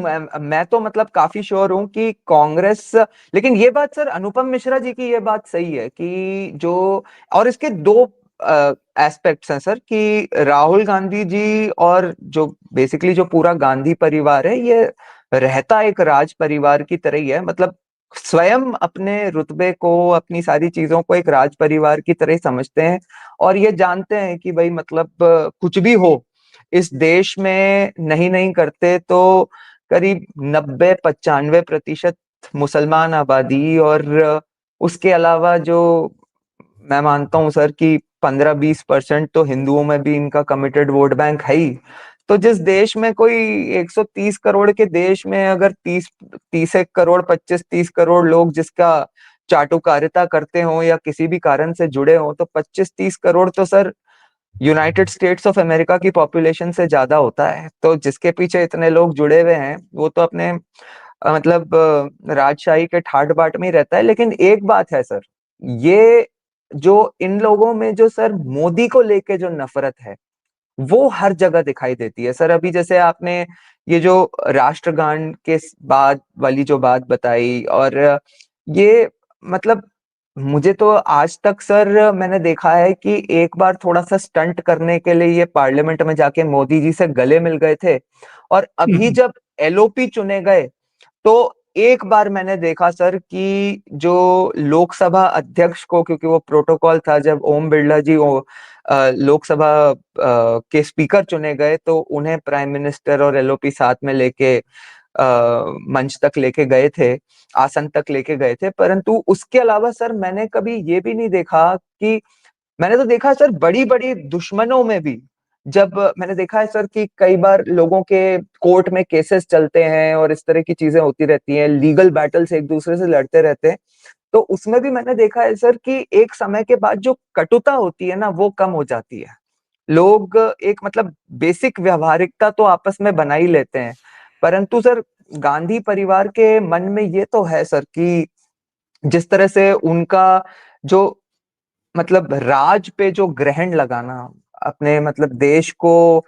Speaker 2: मैं तो मतलब काफी श्योर हूं कि कांग्रेस, लेकिन ये बात सर अनुपम मिश्रा जी की ये बात सही है कि जो, और इसके दो एस्पेक्ट्स हैं सर, कि राहुल गांधी जी और जो बेसिकली जो पूरा गांधी परिवार है ये रहता एक राज परिवार की तरह ही है, मतलब स्वयं अपने रुतबे को, अपनी सारी चीजों को एक राज परिवार की तरह ही समझते हैं और ये जानते हैं कि भाई मतलब कुछ भी हो इस देश में नहीं नहीं करते तो करीब 90-95% मुसलमान आबादी और उसके अलावा जो मैं मानता हूं सर कि 15-20% तो हिंदुओं में भी इनका कमिटेड वोट बैंक है ही। तो जिस देश में कोई 130 करोड़ के देश में अगर 30 करोड़ 25-30 करोड़ लोग जिसका चाटुकारिता करते हो या किसी भी कारण से जुड़े हो, तो 25-30 करोड़ तो sir United states of America की पॉपुलेशन से ज्यादा होता है। तो जिसके पीछे इतने लोग जुड़े हुए हैं वो तो अपने मतलब राजशाही के ठाट बाट में ही रहता है। लेकिन एक बात है सर, ये जो इन लोगों में जो सर मोदी को लेके जो नफरत है वो हर जगह दिखाई देती है सर। अभी जैसे आपने ये जो राष्ट्रगान के बाद वाली जो बात बताई, और ये मतलब मुझे तो आज तक सर मैंने देखा है कि एक बार थोड़ा सा स्टंट करने के लिए ये पार्लियामेंट में जाके मोदी जी से गले मिल गए थे, और अभी जब एलओपी चुने गए तो एक बार मैंने देखा सर कि जो लोकसभा अध्यक्ष को, क्योंकि वो प्रोटोकॉल था जब ओम बिरला जी लोकसभा के स्पीकर चुने गए तो उन्हें प्राइम मिनिस्टर और एलओपी साथ में लेके मंच तक लेके गए थे, आसन तक लेके गए थे। परंतु उसके अलावा सर मैंने कभी ये भी नहीं देखा कि, मैंने तो देखा सर बड़ी बड़ी दुश्मनों में भी, जब मैंने देखा है सर कि कई बार लोगों के कोर्ट में केसेस चलते हैं और इस तरह की चीजें होती रहती हैं, लीगल बैटल्स एक दूसरे से लड़ते रहते हैं, तो उसमें भी मैंने देखा है सर कि एक समय के बाद जो कटुता होती है ना वो कम हो जाती है। लोग एक मतलब बेसिक व्यवहारिकता तो आपस में बना ही लेते हैं। परंतु सर गांधी परिवार के मन में ये तो है सर कि जिस तरह से उनका जो मतलब राज पे जो ग्रहण लगाना, अपने मतलब देश को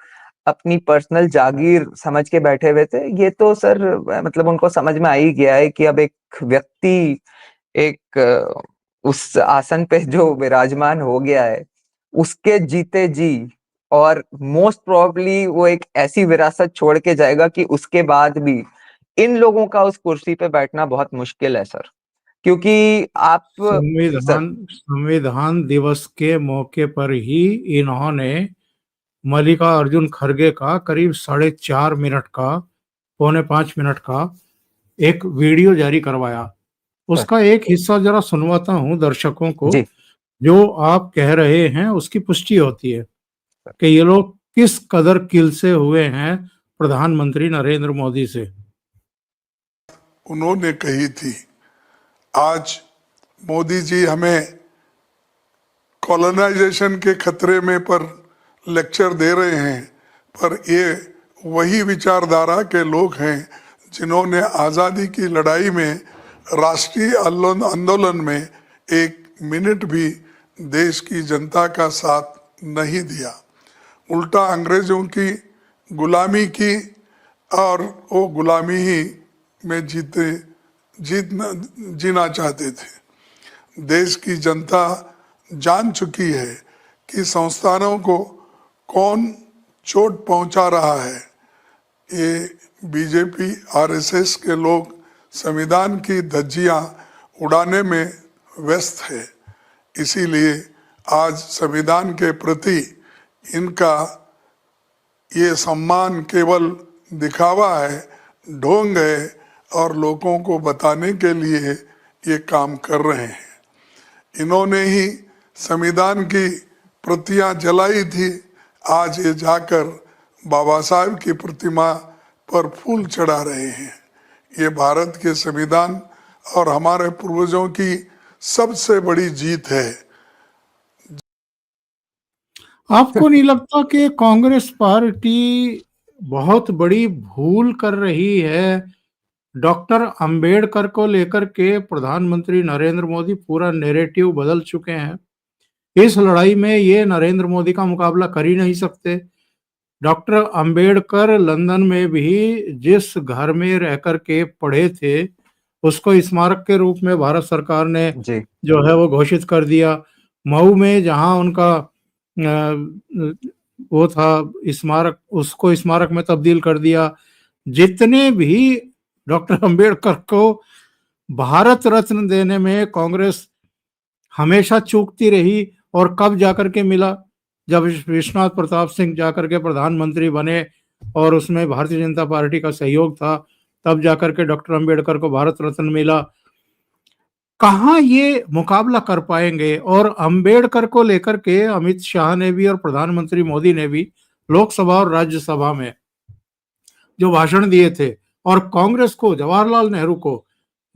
Speaker 2: अपनी पर्सनल जागीर समझ के बैठे हुए थे, ये तो सर मतलब उनको समझ में आ ही गया है कि अब एक व्यक्ति एक उस आसन पे जो विराजमान हो गया है उसके जीते जी, और मोस्ट प्रोबेबली वो एक ऐसी विरासत छोड़ के जाएगा कि उसके बाद भी इन लोगों का उस कुर्सी पे बैठना बहुत मुश्किल है सर। क्योंकि आप सर,
Speaker 1: संविधान संविधान दिवस के मौके पर ही इन्होंने मल्लिका अर्जुन खड़गे का करीब 4.5 मिनट का, 4.75 मिनट का एक वीडियो जारी करवाया।
Speaker 2: सर
Speaker 1: उसका एक हिस्सा जरा सुनवाता हूं दर्शकों को।
Speaker 2: जी
Speaker 1: जो आप कह रहे हैं उसकी पुष्टि होती है कि ये लोग किस कदर किल से हुए हैं प्रधानमंत्री नरेंद्र मोदी से।
Speaker 3: उन्होंने कही थी। आज मोदी जी हमें कॉलोनाइजेशन के खतरे में पर लेक्चर दे रहे हैं, पर ये वही विचारधारा के लोग हैं जिन्होंने आज़ादी की लड़ाई में, राष्ट्रीय आंदोलन में एक मिनट भी देश की जनता का साथ नहीं दिया, उल्टा अंग्रेजों की गुलामी की, और वो गुलामी ही में जीना चाहते थे। देश की जनता जान चुकी है कि संस्थानों को कौन चोट पहुंचा रहा है। ये बीजेपी आरएसएस के लोग संविधान की धज्जियां उड़ाने में व्यस्त है। इसीलिए आज संविधान के प्रति इनका ये सम्मान केवल दिखावा है, ढोंग है, और लोगों को बताने के लिए ये काम कर रहे हैं। इन्होंने ही संविधान की प्रतियां जलाई थी। आज ये जाकर बाबा साहब की प्रतिमा पर फूल चढ़ा रहे हैं। ये भारत के संविधान और हमारे पूर्वजों की सबसे बड़ी जीत है।
Speaker 1: आपको नहीं लगता कि कांग्रेस पार्टी बहुत बड़ी भूल कर रही है? डॉक्टर अंबेडकर को लेकर के प्रधानमंत्री नरेंद्र मोदी पूरा नैरेटिव बदल चुके हैं। इस लड़ाई में ये नरेंद्र मोदी का मुकाबला कर ही नहीं सकते। डॉक्टर अंबेडकर लंदन में भी जिस घर में रह कर के पढ़े थे, उसको स्मारक के रूप में भारत सरकार ने
Speaker 2: जी
Speaker 1: जो है वो घोषित कर दिया। मऊ में जहां उनका वो था स्मारक, उसको स्मारक में तब्दील कर दिया। जितने भी डॉक्टर अंबेडकर को भारत रत्न देने में कांग्रेस हमेशा चूकती रही, और कब जाकर के मिला, जब विश्वनाथ प्रताप सिंह जाकर के प्रधानमंत्री बने और उसमें भारतीय जनता पार्टी का सहयोग था, तब जाकर के डॉक्टर अंबेडकर को भारत रत्न मिला। कहाँ ये मुकाबला कर पाएंगे? और अंबेडकर को लेकर के अमित शाह ने भी और प्रधानमंत्री मोदी ने भी लोकसभा और राज्यसभा में जो भाषण दिए थे, और कांग्रेस को, जवाहरलाल नेहरू को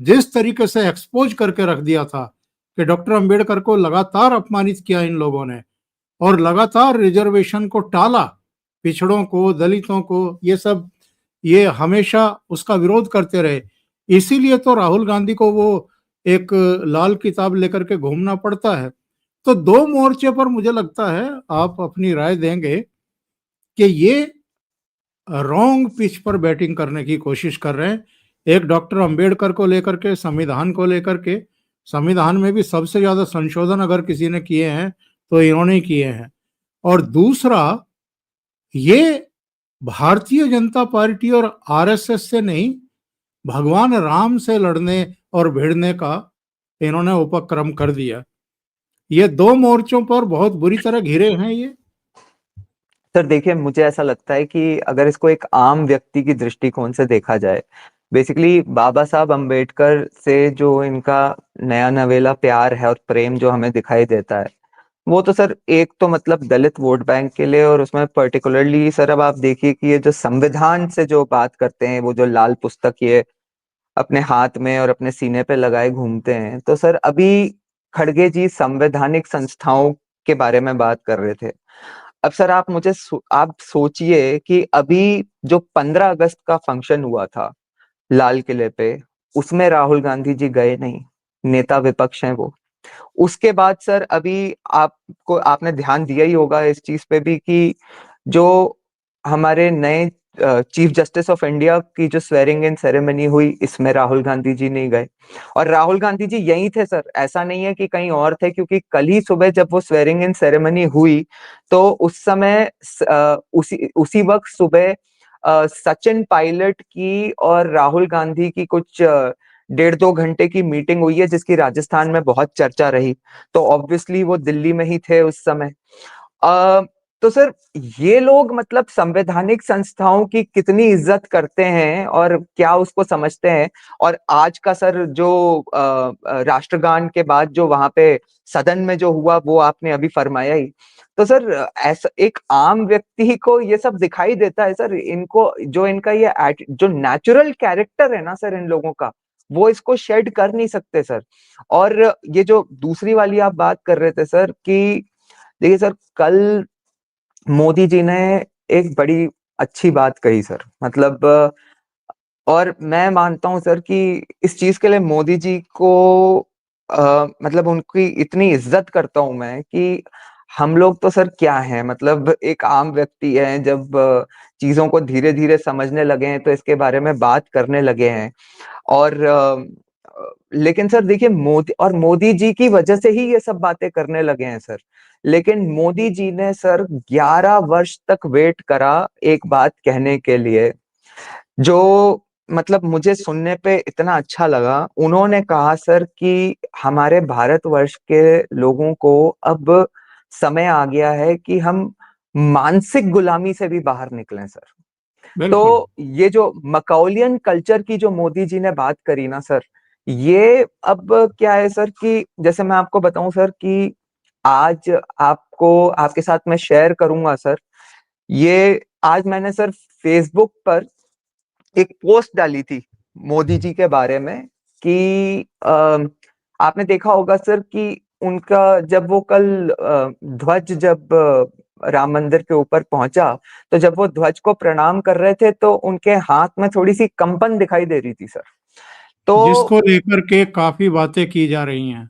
Speaker 1: जिस तरीके से एक्सपोज करके रख दिया था कि डॉक्टर अंबेडकर को लगातार अपमानित किया इन लोगों ने, और लगातार रिजर्वेशन को टाला, पिछड़ों को, दलितों को, ये सब, ये हमेशा उसका विरोध करते रहे। इसीलिए तो राहुल गांधी को वो एक लाल किताब लेकर के घूमना पड़ता है। तो दो मोर्चे पर मुझे लगता है, आप अपनी राय देंगे कि ये रॉन्ग पिच पर बैटिंग करने की कोशिश कर रहे हैं। एक डॉक्टर अंबेडकर को लेकर के, संविधान को लेकर के, संविधान में भी सबसे ज्यादा संशोधन अगर किसी ने किए हैं तो इन्होंने ही किए हैं। और दूसरा, ये भारतीय जनता पार्टी और आरएसएस से नहीं, भगवान राम से लड़ने और भिड़ने का इन्होंने उपक्रम कर दिया। ये दो मोर्चों पर बहुत बुरी तरह घिरे हैं ये।
Speaker 2: सर देखिए, मुझे ऐसा लगता है कि अगर इसको एक आम व्यक्ति की दृष्टिकोण से देखा जाए, बेसिकली बाबा साहब अंबेडकर से जो इनका नया नवेला प्यार है और प्रेम जो हमें दिखाई देता है, वो तो सर एक तो मतलब दलित वोट बैंक के लिए, और उसमें पर्टिकुलरली सर अब आप देखिए कि ये जो संविधान से जो बात करते हैं, वो जो लाल पुस्तक ये अपने हाथ में और अपने सीने पे लगाए घूमते हैं, तो सर अभी खड़गे जी संवैधानिक संस्थाओं के बारे में बात कर रहे थे। अब सर आप सोचिए कि अभी जो 15 अगस्त का फंक्शन हुआ था लाल किले पे, उसमें राहुल गांधी जी गए नहीं, नेता विपक्ष हैं वो। उसके बाद सर अभी आपने ध्यान दिया ही होगा इस चीज पे भी कि जो हमारे नए चीफ जस्टिस ऑफ इंडिया की जो स्वेरिंग इन सेरेमनी हुई, इसमें राहुल गांधी जी नहीं गए। और राहुल गांधी जी यही थे सर, ऐसा नहीं है कि कहीं और थे, क्योंकि कल ही सुबह जब वो स्वेरिंग इन सेरेमनी हुई तो उस समय उसी वक्त सुबह सचिन पायलट की और राहुल गांधी की कुछ 1.5-2 घंटे की मीटिंग हुई है, जिसकी राजस्थान में बहुत चर्चा रही। तो ऑब्वियसली वो दिल्ली में ही थे उस समय। तो सर ये लोग मतलब संवैधानिक संस्थाओं की कितनी इज्जत करते हैं और क्या उसको समझते हैं। और आज का सर जो राष्ट्रगान के बाद जो वहां पे सदन में जो हुआ, वो आपने अभी फरमाया ही। तो सर ऐसा एक आम व्यक्ति को ये सब दिखाई देता है सर, इनको जो इनका ये जो नेचुरल कैरेक्टर है ना सर इन लोगों का, वो इसको शेड कर नहीं सकते सर। और ये जो दूसरी वाली आप बात कर रहे थे सर कि देखिए सर, कल मोदी जी ने एक बड़ी अच्छी बात कही सर, मतलब और मैं मानता हूं सर कि इस चीज के लिए मोदी जी को मतलब उनकी इतनी इज्जत करता हूं मैं कि हम लोग तो सर क्या हैं, मतलब एक आम व्यक्ति है, जब चीजों को धीरे धीरे समझने लगे हैं तो इसके बारे में बात करने लगे हैं। और लेकिन सर देखिए, मोदी जी की वजह से ही ये सब बातें करने लगे हैं सर। लेकिन मोदी जी ने सर 11 वर्ष तक वेट करा एक बात कहने के लिए, जो मतलब मुझे सुनने पे इतना अच्छा लगा। उन्होंने कहा सर कि हमारे भारतवर्ष के लोगों को अब समय आ गया है कि हम मानसिक गुलामी से भी बाहर निकलें सर।
Speaker 1: बिल्कुल।
Speaker 2: तो ये जो मकौलियन कल्चर की जो मोदी जी ने बात करी ना सर, ये अब क्या है सर कि जैसे मैं आपको बताऊं सर कि आज आपको आपके साथ मैं शेयर करूंगा सर, ये आज मैंने सर फेसबुक पर एक पोस्ट डाली थी मोदी जी के बारे में कि आपने देखा होगा सर कि उनका जब वो कल ध्वज जब राम मंदिर के ऊपर पहुंचा, तो जब वो ध्वज को प्रणाम कर रहे थे तो उनके हाथ में थोड़ी सी कंपन दिखाई दे रही थी सर। तो
Speaker 1: जिसको लेकर के काफी बातें की जा रही हैं।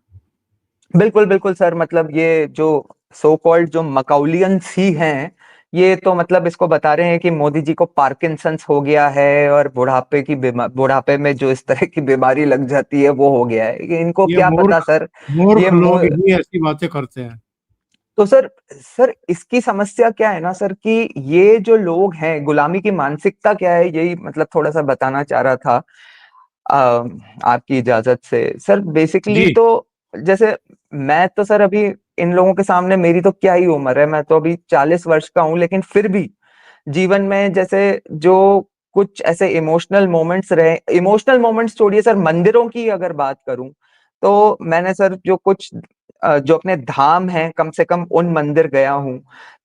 Speaker 2: बिल्कुल बिल्कुल सर, मतलब ये जो सो कॉल्ड जो मकाउलियंस ही हैं, ये तो मतलब इसको बता रहे हैं कि मोदी जी को पार्किंसंस हो गया है और बुढ़ापे में जो इस तरह की बीमारी लग जाती है वो हो गया है। ये इनको
Speaker 1: ये
Speaker 2: क्या पता सर। ये
Speaker 1: मूर्ख लोग ही ऐसी बातें करते हैं।
Speaker 2: तो सर इसकी समस्या क्या है ना सर कि ये जो लोग हैं, गुलामी की मानसिकता क्या है, यही मतलब थोड़ा सा बताना चाह रहा था आपकी इजाजत से सर। बेसिकली
Speaker 1: जी।
Speaker 2: तो जैसे मैं तो सर अभी इन लोगों के सामने मेरी तो क्या ही उम्र है, मैं तो अभी 40 वर्ष का हूं, लेकिन फिर भी जीवन में जैसे जो कुछ ऐसे इमोशनल मोमेंट्स रहे, इमोशनल मोमेंट्स छोड़िए सर, मंदिरों की अगर बात करूं तो मैंने सर जो कुछ जो अपने धाम हैं कम से कम उन मंदिर गया हूं।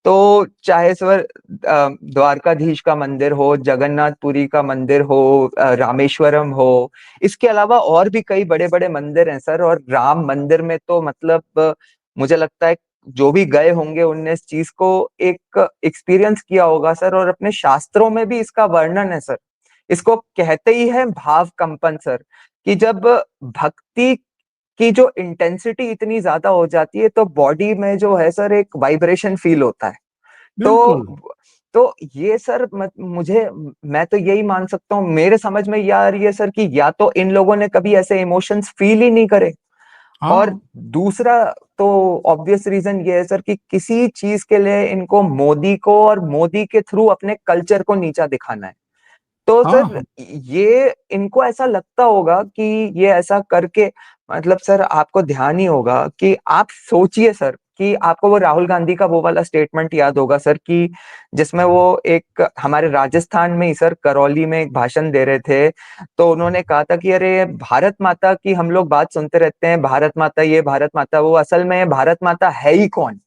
Speaker 2: तो चाहे सर द्वारकाधीश का मंदिर हो, जगन्नाथपुरी का मंदिर हो, रामेश्वरम हो, इसके अलावा और भी कई बड़े बड़े मंदिर हैं सर। और राम मंदिर में तो मतलब मुझे लगता है जो भी गए होंगे उनने इस चीज को एक एक्सपीरियंस किया होगा सर। और अपने शास्त्रों में भी इसका वर्णन है सर। इसको कहते ही है भाव कंपन सर, कि जब भक्ति की जो इंटेंसिटी इतनी ज्यादा हो जाती है तो बॉडी में जो है सर एक वाइब्रेशन फील होता है।
Speaker 1: बिल्कुल।
Speaker 2: तो तो ये सर मुझे, मैं तो यही मान सकता हूँ, मेरे समझ में यह आ रही है सर कि या तो इन लोगों ने कभी ऐसे इमोशंस फील ही नहीं करे, और
Speaker 1: हाँ।
Speaker 2: दूसरा तो ऑब्वियस रीजन ये है सर कि किसी चीज के लिए इनको मोदी को और मोदी के थ्रू अपने कल्चर को नीचा दिखाना है। तो
Speaker 1: हाँ।
Speaker 2: सर
Speaker 1: हाँ।
Speaker 2: ये इनको ऐसा लगता होगा कि ये ऐसा करके, मतलब सर आपको ध्यान ही होगा कि आप सोचिए सर कि आपको वो राहुल गांधी का वो वाला स्टेटमेंट याद होगा सर कि जिसमें वो एक हमारे राजस्थान में ही सर करौली में एक भाषण दे रहे थे। तो उन्होंने कहा था कि अरे भारत माता की हम लोग बात सुनते रहते हैं, भारत माता ये भारत माता वो, असल में भारत माता है ही कौन,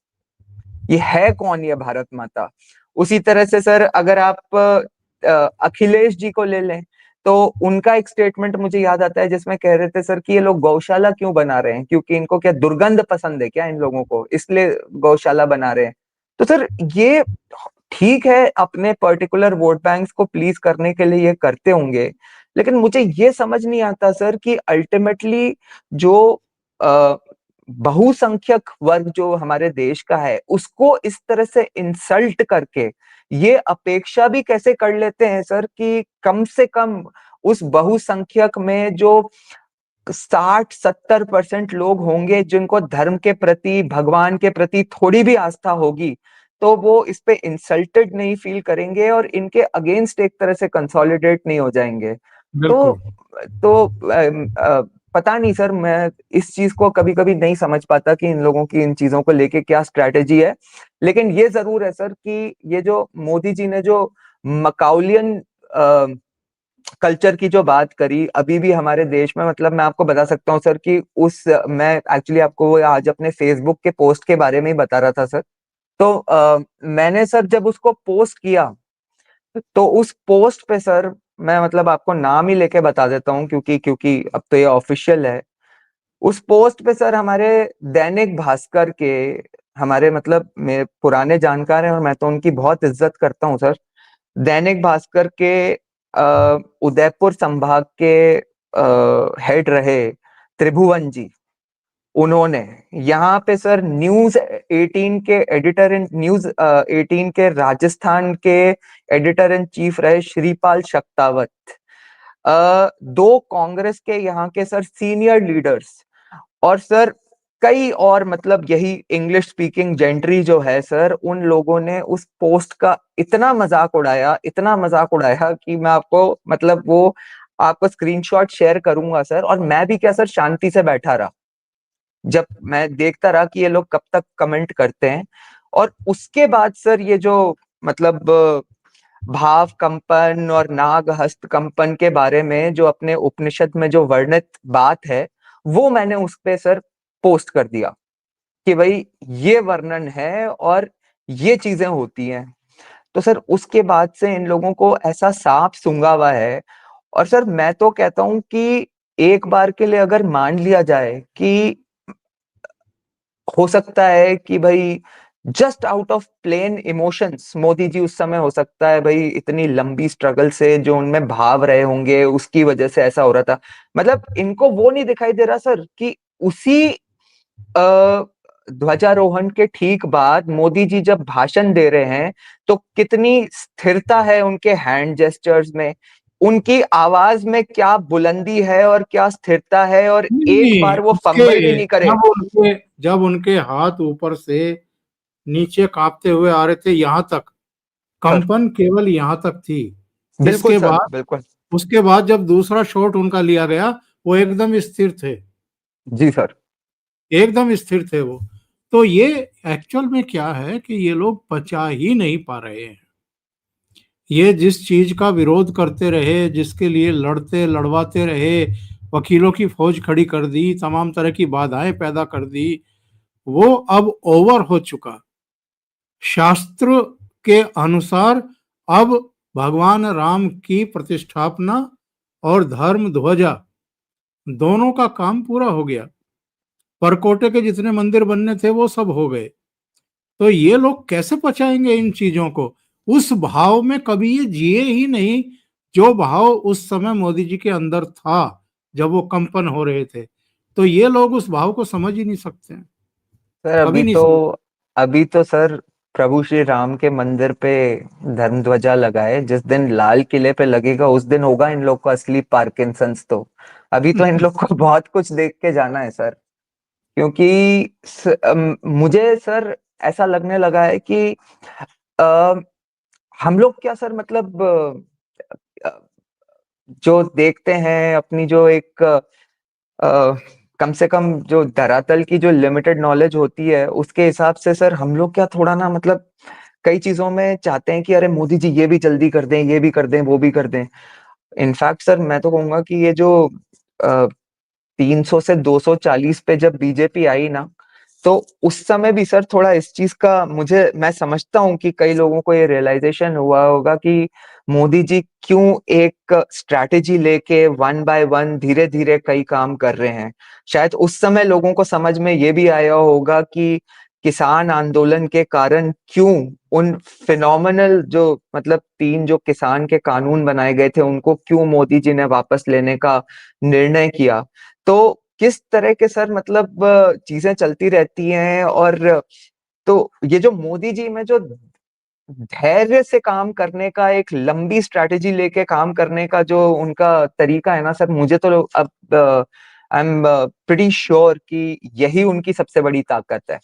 Speaker 2: ये है कौन ये भारत माता। उसी तरह से सर अगर आप अखिलेश जी को ले लें तो उनका एक स्टेटमेंट मुझे याद आता है जिसमें कह रहे थे सर कि ये लोग गौशाला क्यों बना रहे हैं, क्योंकि इनको क्या दुर्गंध पसंद है क्या इन लोगों को, इसलिए गौशाला बना रहे हैं। तो सर ये ठीक है, अपने पर्टिकुलर वोट बैंक्स को प्लीज करने के लिए ये करते होंगे, लेकिन मुझे ये समझ नहीं आता सर कि अल्टीमेटली जो अ, बहुसंख्यक वर्ग जो हमारे देश का है उसको इस तरह से इंसल्ट करके ये अपेक्षा भी कैसे कर लेते हैं सर कि कम से कम उस बहुसंख्यक में जो 60-70% लोग होंगे जिनको धर्म के प्रति, भगवान के प्रति थोड़ी भी आस्था होगी, तो वो इस पे इंसल्टेड नहीं फील करेंगे और इनके अगेंस्ट एक तरह से कंसोलिडेट नहीं हो जाएंगे। तो
Speaker 1: बिल्कुल।
Speaker 2: तो पता नहीं सर, मैं इस चीज को कभी कभी नहीं समझ पाता कि इन लोगों की इन चीजों को लेके क्या स्ट्रैटेजी है। लेकिन ये जरूर है सर कि ये जो मोदी जी ने जो मकाउलियन कल्चर की जो बात करी अभी भी हमारे देश में, मतलब मैं आपको बता सकता हूँ सर कि उस मैं एक्चुअली आपको वो आज अपने फेसबुक के पोस्ट के बारे में ही बता रहा था सर। तो मैंने सर जब उसको पोस्ट किया तो उस पोस्ट पे सर मैं मतलब आपको नाम ही लेके बता देता हूँ क्योंकि क्योंकि अब तो ये ऑफिशियल है। उस पोस्ट पे सर हमारे दैनिक भास्कर के, हमारे मतलब मेरे पुराने जानकार हैं और मैं तो उनकी बहुत इज्जत करता हूँ सर, दैनिक भास्कर के उदयपुर संभाग के हेड रहे त्रिभुवन जी, उन्होंने यहाँ पे सर न्यूज 18 के एडिटर इन न्यूज 18 के राजस्थान के एडिटर इन चीफ रहे श्रीपाल शक्तावत, दो कांग्रेस के यहाँ के सर सीनियर लीडर्स, और सर कई और मतलब यही इंग्लिश स्पीकिंग जेंट्री जो है सर, उन लोगों ने उस पोस्ट का इतना मजाक उड़ाया, इतना मजाक उड़ाया कि मैं आपको मतलब वो आपको स्क्रीनशॉट शेयर करूंगा सर। और मैं भी क्या सर शांति से बैठा रहा जब मैं देखता रहा कि ये लोग कब तक कमेंट करते हैं। और उसके बाद सर ये जो मतलब भाव कंपन और नाग हस्त कंपन के बारे में जो अपने उपनिषद में जो वर्णित बात है, वो मैंने उस पे सर पोस्ट कर दिया कि भाई ये वर्णन है और ये चीजें होती हैं। तो सर उसके बाद से इन लोगों को ऐसा सांप सूंघा हुआ है। और सर मैं तो कहता हूं कि एक बार के लिए अगर मान लिया जाए कि हो सकता है कि भाई just out of plain emotions Modi ji उस समय, हो सकता है भाई इतनी लंबी स्ट्रगल से जो उनमें भाव रहे होंगे उसकी वजह से ऐसा हो रहा था। मतलब इनको वो नहीं दिखाई दे रहा सर कि उसी ध्वजारोहण के ठीक बाद मोदी जी जब भाषण दे रहे हैं तो कितनी स्थिरता है उनके हैंड जेस्चर्स में, उनकी आवाज में क्या बुलंदी है और क्या स्थिरता है, और एक
Speaker 1: नहीं,
Speaker 2: बार वो
Speaker 1: उसके
Speaker 2: फंबल भी नहीं करे।
Speaker 1: जब उनके हाथ ऊपर से नीचे कांपते हुए आ रहे थे, यहाँ तक
Speaker 2: सर
Speaker 1: कंपन केवल यहाँ तक थी।
Speaker 2: बिल्कुल
Speaker 1: इसके
Speaker 2: सर,
Speaker 1: बाद
Speaker 2: बिल्कुल।
Speaker 1: उसके बाद जब दूसरा शॉट उनका लिया गया, वो एकदम स्थिर थे,
Speaker 2: जी सर।
Speaker 1: एकदम स्थिर थे वो। तो ये एक्चुअल में क्या है कि ये लोग पचा ही नहीं पा रहे हैं। ये जिस चीज का विरोध करते रहे, जिसके लिए लड़ते लड़वाते रहे, वकीलों की फौज खड़ी कर दी, तमाम तरह की बाधाएं पैदा कर दी, वो अब ओवर हो चुका। शास्त्र के अनुसार अब भगवान राम की प्रतिष्ठापना और धर्म ध्वजा दोनों का काम पूरा हो गया। परकोटे के जितने मंदिर बनने थे वो सब हो गए। तो ये लोग कैसे पचाएंगे इन चीजों को? उस भाव में कभी ये जिए ही नहीं जो भाव उस समय मोदी जी के अंदर था जब वो कंपन हो रहे थे। तो ये लोग उस भाव को समझ ही नहीं सकते हैं,
Speaker 2: सर
Speaker 1: कभी नहीं समझ।
Speaker 2: अभी तो सर प्रभु श्री राम के मंदिर पे धर्म ध्वजा लगाए, जिस दिन लाल किले पे लगेगा उस दिन होगा इन लोग को असली पार्किंसंस। तो अभी तो इन लोग को बहुत कुछ देख के जाना है सर। क्योंकि मुझे सर ऐसा लगने लगा है कि अ, हम लोग क्या सर, मतलब अ, जो देखते हैं अपनी जो एक कम से कम जो धरातल की जो लिमिटेड नॉलेज होती है उसके हिसाब से सर हम लोग क्या थोड़ा ना, मतलब कई चीजों में चाहते हैं कि अरे मोदी जी ये भी जल्दी कर दें, ये भी कर दें, वो भी कर दें। इनफैक्ट सर मैं तो कहूंगा कि ये जो 300 से 240 पे जब बीजेपी आई ना, तो उस समय भी सर थोड़ा इस चीज का मैं समझता हूँ कि कई लोगों को ये रियलाइजेशन हुआ होगा कि मोदी जी क्यों एक स्ट्रैटेजी लेके वन बाय वन धीरे धीरे कई काम कर रहे हैं। शायद उस समय लोगों को समझ में ये भी आया होगा कि किसान आंदोलन के कारण क्यों उन फिनोमिनल जो, मतलब 3 जो किसान के कानून बनाए गए थे उनको क्यों मोदी जी ने वापस लेने का निर्णय किया। तो किस तरह के सर, मतलब चीजें चलती रहती हैं। और तो ये जो मोदी जी में जो धैर्य से काम करने का, एक लंबी स्ट्रैटेजी लेके काम करने का जो उनका तरीका है ना सर, मुझे तो अब आई एम प्रीटी श्योर कि यही उनकी सबसे बड़ी ताकत है।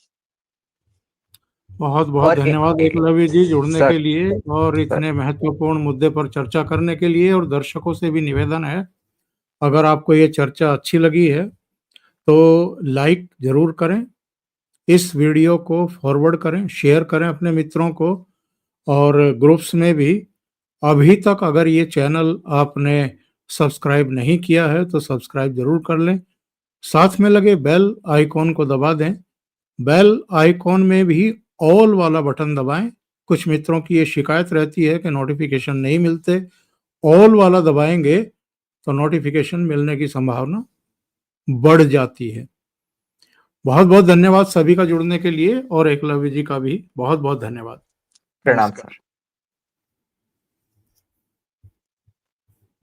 Speaker 1: बहुत बहुत
Speaker 2: और
Speaker 1: धन्यवाद एकलव्य जी जुड़ने
Speaker 2: सर
Speaker 1: के लिए और
Speaker 2: सर
Speaker 1: इतने महत्वपूर्ण मुद्दे पर चर्चा करने के लिए। और दर्शकों से भी निवेदन है, अगर आपको ये चर्चा अच्छी लगी है तो लाइक जरूर करें, इस वीडियो को फॉरवर्ड करें, शेयर करें अपने मित्रों को और ग्रुप्स में भी। अभी तक अगर ये चैनल आपने सब्सक्राइब नहीं किया है तो सब्सक्राइब जरूर कर लें, साथ में लगे बेल आइकॉन को दबा दें। बेल आइकॉन में भी ऑल वाला बटन दबाएं। कुछ मित्रों की ये शिकायत रहती है कि नोटिफिकेशन नहीं मिलते, ऑल वाला दबाएंगे तो नोटिफिकेशन मिलने की संभावना बढ़ जाती है। बहुत बहुत धन्यवाद सभी का जुड़ने के लिए और एकलव्य जी का भी बहुत बहुत धन्यवाद।
Speaker 2: प्रणाम
Speaker 1: नमस्कार।
Speaker 2: सर।